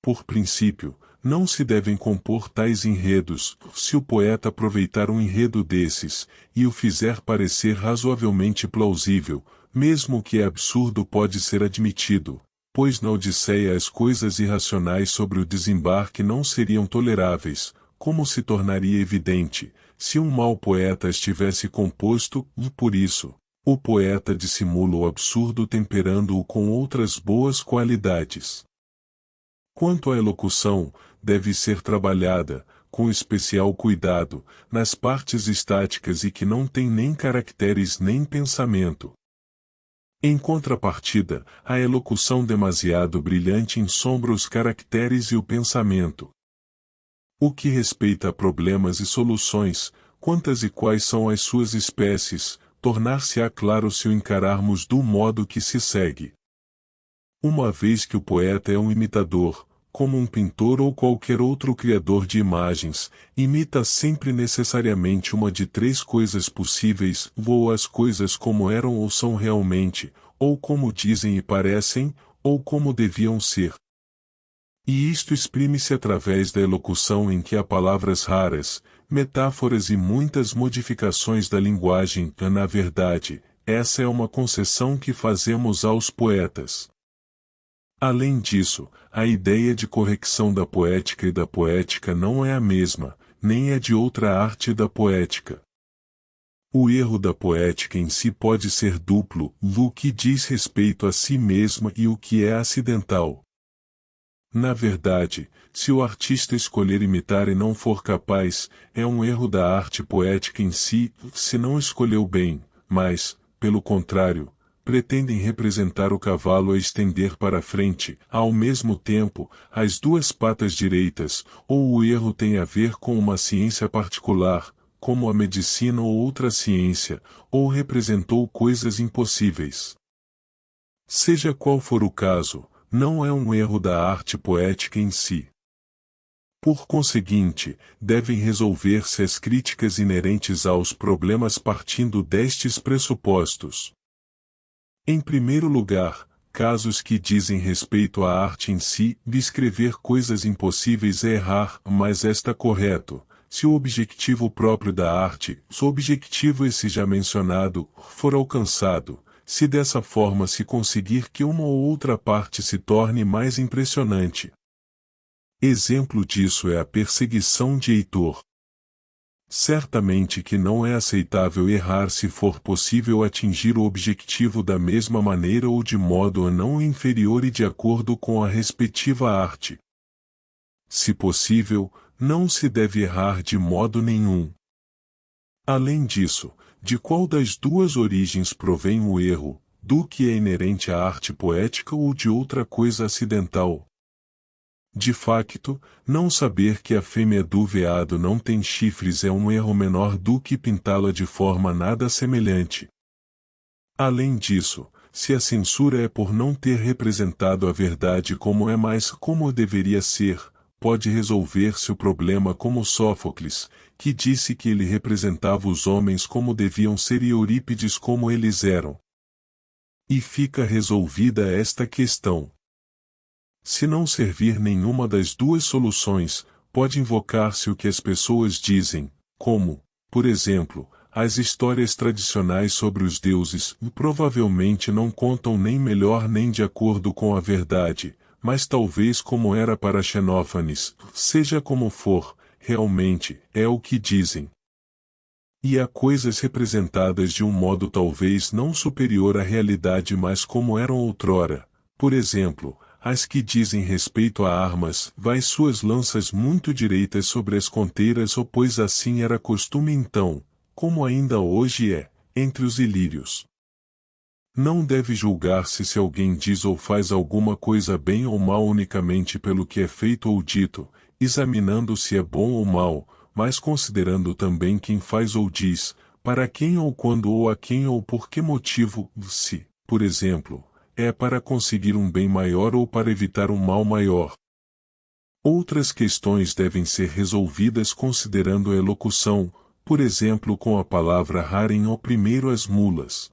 Por princípio, não se devem compor tais enredos, se o poeta aproveitar um enredo desses, e o fizer parecer razoavelmente plausível, mesmo que é absurdo pode ser admitido, pois na Odisseia as coisas irracionais sobre o desembarque não seriam toleráveis, como se tornaria evidente, se um mau poeta estivesse composto, e por isso, o poeta dissimula o absurdo temperando-o com outras boas qualidades. Quanto à elocução, deve ser trabalhada, com especial cuidado, nas partes estáticas e que não têm nem caracteres nem pensamento. Em contrapartida, a elocução demasiado brilhante ensombra os caracteres e o pensamento. O que respeita a problemas e soluções, quantas e quais são as suas espécies, tornar-se-á claro se o encararmos do modo que se segue. Uma vez que o poeta é um imitador, como um pintor ou qualquer outro criador de imagens, imita sempre necessariamente uma de três coisas possíveis, ou as coisas como eram ou são realmente, ou como dizem e parecem, ou como deviam ser. E isto exprime-se através da elocução em que há palavras raras, metáforas e muitas modificações da linguagem. Na verdade, essa é uma concessão que fazemos aos poetas. Além disso, a ideia de correção da poética e da poética não é a mesma, nem é de outra arte da poética. O erro da poética em si pode ser duplo, no que diz respeito a si mesma e o que é acidental. Na verdade, se o artista escolher imitar e não for capaz, é um erro da arte poética em si, se não escolheu bem, mas, pelo contrário, pretendem representar o cavalo a estender para frente, ao mesmo tempo, as duas patas direitas, ou o erro tem a ver com uma ciência particular, como a medicina ou outra ciência, ou representou coisas impossíveis. Seja qual for o caso, não é um erro da arte poética em si. Por conseguinte, devem resolver-se as críticas inerentes aos problemas partindo destes pressupostos. Em primeiro lugar, casos que dizem respeito à arte em si, descrever coisas impossíveis é errar, mas está correto, se o objetivo próprio da arte, o objetivo esse já mencionado, for alcançado, se dessa forma se conseguir que uma ou outra parte se torne mais impressionante. Exemplo disso é a perseguição de Heitor. Certamente que não é aceitável errar se for possível atingir o objetivo da mesma maneira ou de modo não inferior e de acordo com a respectiva arte. Se possível, não se deve errar de modo nenhum. Além disso, de qual das duas origens provém o erro, do que é inerente à arte poética ou de outra coisa acidental? De facto, não saber que a fêmea do veado não tem chifres é um erro menor do que pintá-la de forma nada semelhante. Além disso, se a censura é por não ter representado a verdade como é mais como deveria ser, pode resolver-se o problema como Sófocles, que disse que ele representava os homens como deviam ser e Eurípides como eles eram. E fica resolvida esta questão. Se não servir nenhuma das duas soluções, pode invocar-se o que as pessoas dizem, como, por exemplo, as histórias tradicionais sobre os deuses, provavelmente não contam nem melhor nem de acordo com a verdade, mas talvez como era para Xenófanes, seja como for, realmente, é o que dizem. E há coisas representadas de um modo talvez não superior à realidade mas como eram outrora, por exemplo, as que dizem respeito a armas, vai suas lanças muito direitas sobre as conteiras ou pois assim era costume então, como ainda hoje é, entre os ilírios. Não deve julgar-se se alguém diz ou faz alguma coisa bem ou mal unicamente pelo que é feito ou dito, examinando se é bom ou mal, mas considerando também quem faz ou diz, para quem ou quando ou a quem ou por que motivo, se, por exemplo, é para conseguir um bem maior ou para evitar um mal maior. Outras questões devem ser resolvidas considerando a elocução, por exemplo com a palavra harem ou primeiro as mulas.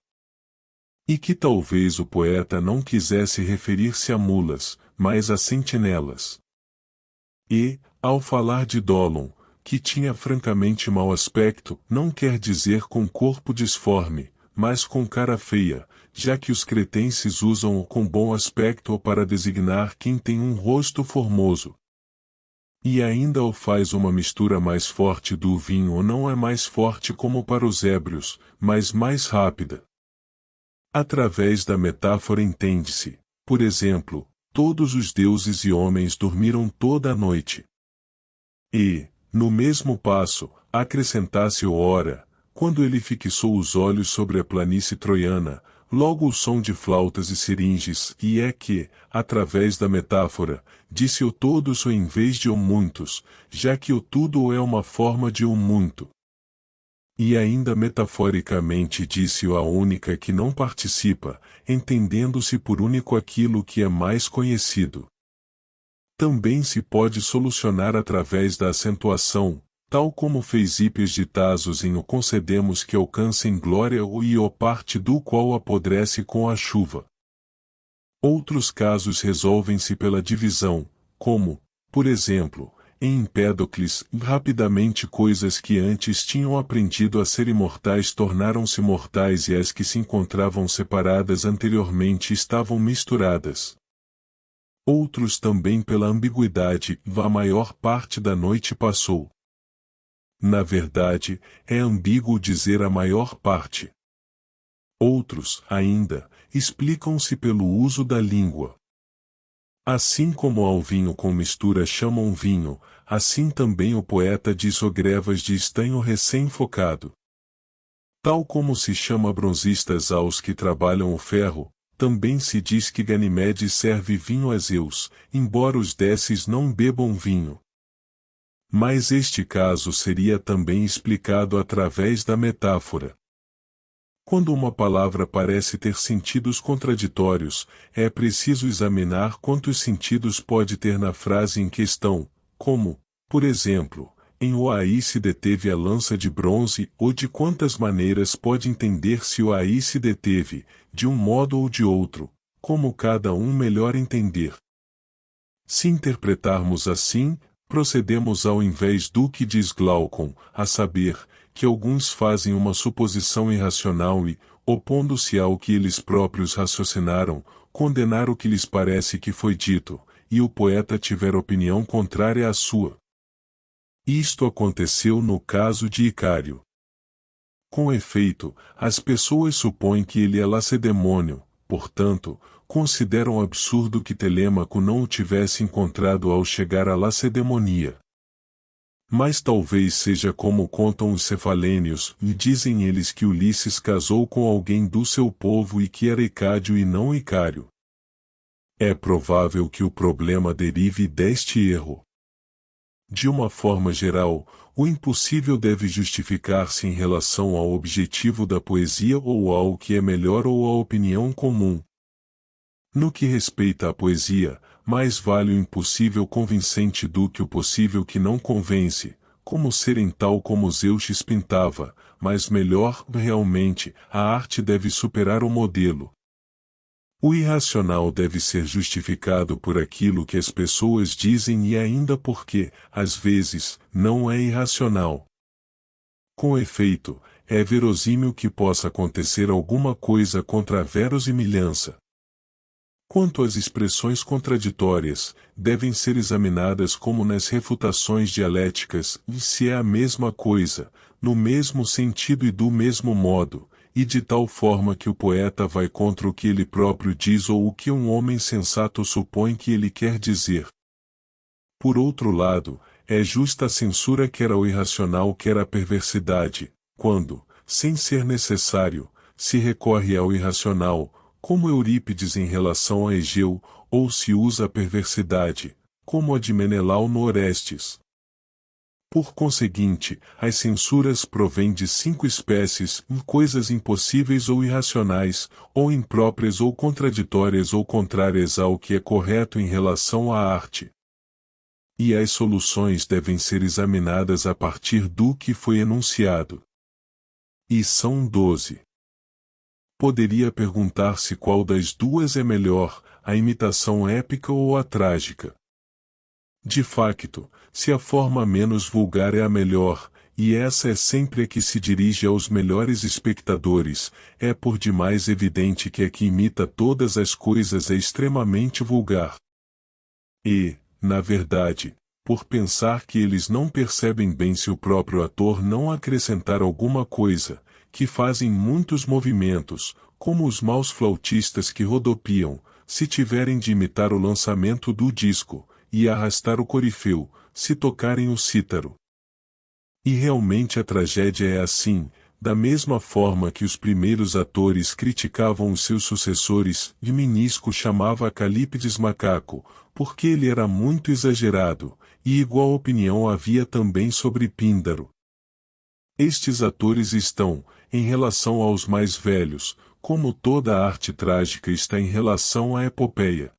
E que talvez o poeta não quisesse referir-se a mulas, mas a sentinelas. E, ao falar de Dolon, que tinha francamente mau aspecto, não quer dizer com corpo disforme, mas com cara feia, já que os cretenses usam o com bom aspecto para designar quem tem um rosto formoso. E ainda o faz uma mistura mais forte do vinho ou não é mais forte como para os ébrios, mas mais rápida. Através da metáfora entende-se, por exemplo, todos os deuses e homens dormiram toda a noite. E, no mesmo passo, acrescentasse o ora, quando ele fixou os olhos sobre a planície troiana, logo o som de flautas e seringes, e é que, através da metáfora, disse o todos ou em vez de o muitos, já que o tudo é uma forma de o muito. E ainda metaforicamente disse-o a única que não participa, entendendo-se por único aquilo que é mais conhecido. Também se pode solucionar através da acentuação, tal como fez Hípias de Tasos em o concedemos que alcancem glória e o parte do qual apodrece com a chuva. Outros casos resolvem-se pela divisão, como, por exemplo, em Empédocles, rapidamente coisas que antes tinham aprendido a ser imortais tornaram-se mortais e as que se encontravam separadas anteriormente estavam misturadas. Outros também pela ambiguidade, a maior parte da noite passou. Na verdade, é ambíguo dizer a maior parte. Outros, ainda, explicam-se pelo uso da língua. Assim como ao vinho com mistura chamam vinho, assim também o poeta diz ogrevas de estanho recém-focado. Tal como se chama bronzistas aos que trabalham o ferro, também se diz que Ganimedes serve vinho a Zeus, embora os déces não bebam vinho. Mas este caso seria também explicado através da metáfora. Quando uma palavra parece ter sentidos contraditórios, é preciso examinar quantos sentidos pode ter na frase em questão, como, por exemplo, em Oaí se deteve a lança de bronze, ou de quantas maneiras pode entender se Oaí se deteve, de um modo ou de outro, como cada um melhor entender. Se interpretarmos assim, procedemos ao invés do que diz Glaucon, a saber, que alguns fazem uma suposição irracional e, opondo-se ao que eles próprios raciocinaram, condenar o que lhes parece que foi dito, e o poeta tiver opinião contrária à sua. Isto aconteceu no caso de Icário. Com efeito, as pessoas supõem que ele é lacedemônio, portanto, consideram absurdo que Telêmaco não o tivesse encontrado ao chegar à Lacedemonia. Mas talvez seja como contam os cefalênios, e dizem eles que Ulisses casou com alguém do seu povo e que era Icádio e não Icário. É provável que o problema derive deste erro. De uma forma geral, o impossível deve justificar-se em relação ao objetivo da poesia ou ao que é melhor ou à opinião comum. No que respeita à poesia, mais vale o impossível convincente do que o possível que não convence, como serem tal como Zeuxis pintava, mas melhor, realmente, a arte deve superar o modelo. O irracional deve ser justificado por aquilo que as pessoas dizem e ainda porque, às vezes, não é irracional. Com efeito, é verossímil que possa acontecer alguma coisa contra a verossimilhança. Quanto às expressões contraditórias, devem ser examinadas como nas refutações dialéticas, se é a mesma coisa, no mesmo sentido e do mesmo modo, e de tal forma que o poeta vai contra o que ele próprio diz ou o que um homem sensato supõe que ele quer dizer. Por outro lado, é justa a censura quer ao irracional quer à perversidade, quando, sem ser necessário, se recorre ao irracional, como Eurípides em relação a Egeu, ou se usa a perversidade, como a de Menelau no Orestes. Por conseguinte, as censuras provêm de 5 espécies, coisas impossíveis ou irracionais, ou impróprias ou contraditórias ou contrárias ao que é correto em relação à arte. E as soluções devem ser examinadas a partir do que foi enunciado. E são 12. Poderia perguntar-se qual das duas é melhor, a imitação épica ou a trágica. De facto, se a forma menos vulgar é a melhor, e essa é sempre a que se dirige aos melhores espectadores, é por demais evidente que a que imita todas as coisas é extremamente vulgar. E, na verdade, por pensar que eles não percebem bem se o próprio ator não acrescentar alguma coisa, que fazem muitos movimentos, como os maus flautistas que rodopiam, se tiverem de imitar o lançamento do disco, e arrastar o corifeu, se tocarem o cítaro. E realmente a tragédia é assim, da mesma forma que os primeiros atores criticavam os seus sucessores, e Minisco chamava a Calípides macaco, porque ele era muito exagerado, e igual opinião havia também sobre Píndaro. Estes atores estão, em relação aos mais velhos, como toda a arte trágica está em relação à epopeia.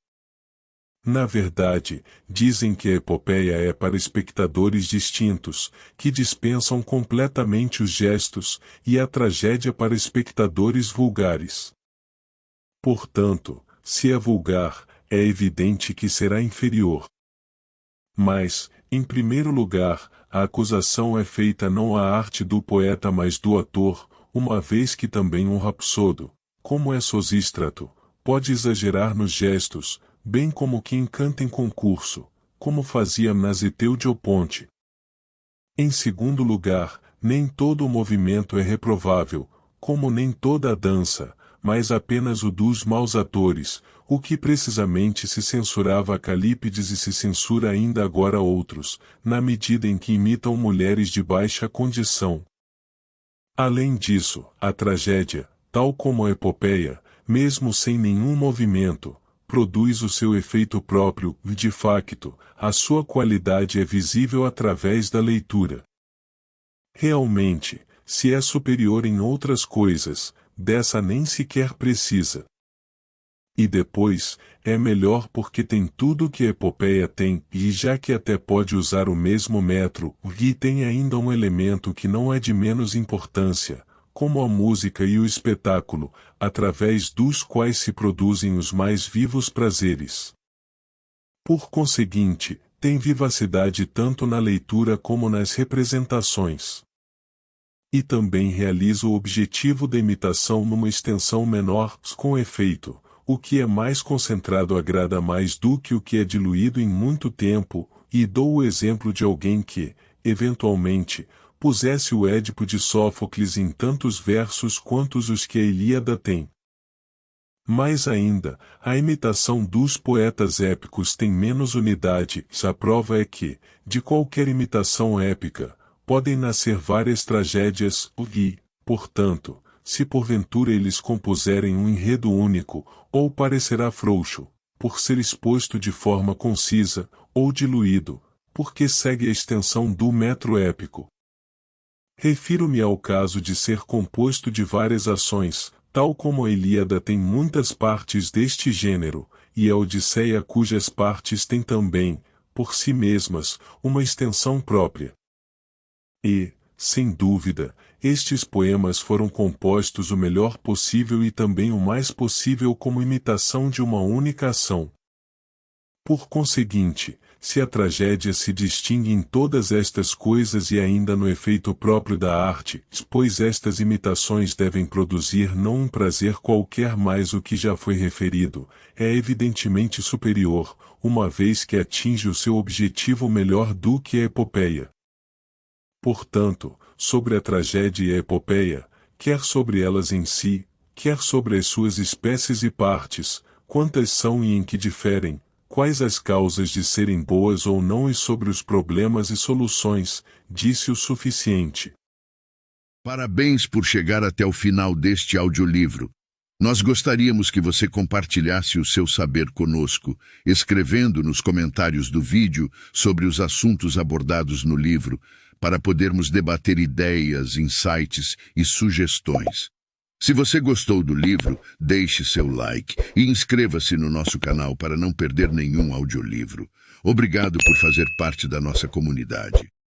Na verdade, dizem que a epopeia é para espectadores distintos, que dispensam completamente os gestos, e a tragédia para espectadores vulgares. Portanto, se é vulgar, é evidente que será inferior. Mas, em primeiro lugar, a acusação é feita não à arte do poeta mas do ator, uma vez que também um rapsodo, como é Sosístrato, pode exagerar nos gestos, bem como quem canta em concurso, como fazia Nasiteu de Oponte. Em segundo lugar, nem todo o movimento é reprovável, como nem toda a dança, mas apenas o dos maus atores, o que precisamente se censurava a Calípides e se censura ainda agora outros, na medida em que imitam mulheres de baixa condição. Além disso, a tragédia, tal como a epopeia, mesmo sem nenhum movimento, produz o seu efeito próprio, e de facto, a sua qualidade é visível através da leitura. Realmente, se é superior em outras coisas, dessa nem sequer precisa. E depois, é melhor porque tem tudo que a epopeia tem, e já que até pode usar o mesmo metro, e tem ainda um elemento que não é de menos importância, como a música e o espetáculo, através dos quais se produzem os mais vivos prazeres. Por conseguinte, tem vivacidade tanto na leitura como nas representações. E também realiza o objetivo da imitação numa extensão menor, com efeito, o que é mais concentrado agrada mais do que o que é diluído em muito tempo, e dou o exemplo de alguém que, eventualmente, pusesse o Édipo de Sófocles em tantos versos quantos os que a Ilíada tem. Mais ainda, a imitação dos poetas épicos tem menos unidade, a prova é que, de qualquer imitação épica, podem nascer várias tragédias, e, portanto, se porventura eles compuserem um enredo único, ou parecerá frouxo, por ser exposto de forma concisa, ou diluído, porque segue a extensão do metro épico. Refiro-me ao caso de ser composto de várias ações, tal como a Ilíada tem muitas partes deste gênero, e a Odisseia cujas partes têm também, por si mesmas, uma extensão própria. E, sem dúvida, estes poemas foram compostos o melhor possível e também o mais possível como imitação de uma única ação. Por conseguinte, se a tragédia se distingue em todas estas coisas e ainda no efeito próprio da arte, pois estas imitações devem produzir não um prazer qualquer mais o que já foi referido, é evidentemente superior, uma vez que atinge o seu objetivo melhor do que a epopeia. Portanto, sobre a tragédia e a epopeia, quer sobre elas em si, quer sobre as suas espécies e partes, quantas são e em que diferem, quais as causas de serem boas ou não e sobre os problemas e soluções, disse o suficiente. Parabéns por chegar até o final deste audiolivro. Nós gostaríamos que você compartilhasse o seu saber conosco, escrevendo nos comentários do vídeo sobre os assuntos abordados no livro, para podermos debater ideias, insights e sugestões. Se você gostou do livro, deixe seu like e inscreva-se no nosso canal para não perder nenhum audiolivro. Obrigado por fazer parte da nossa comunidade.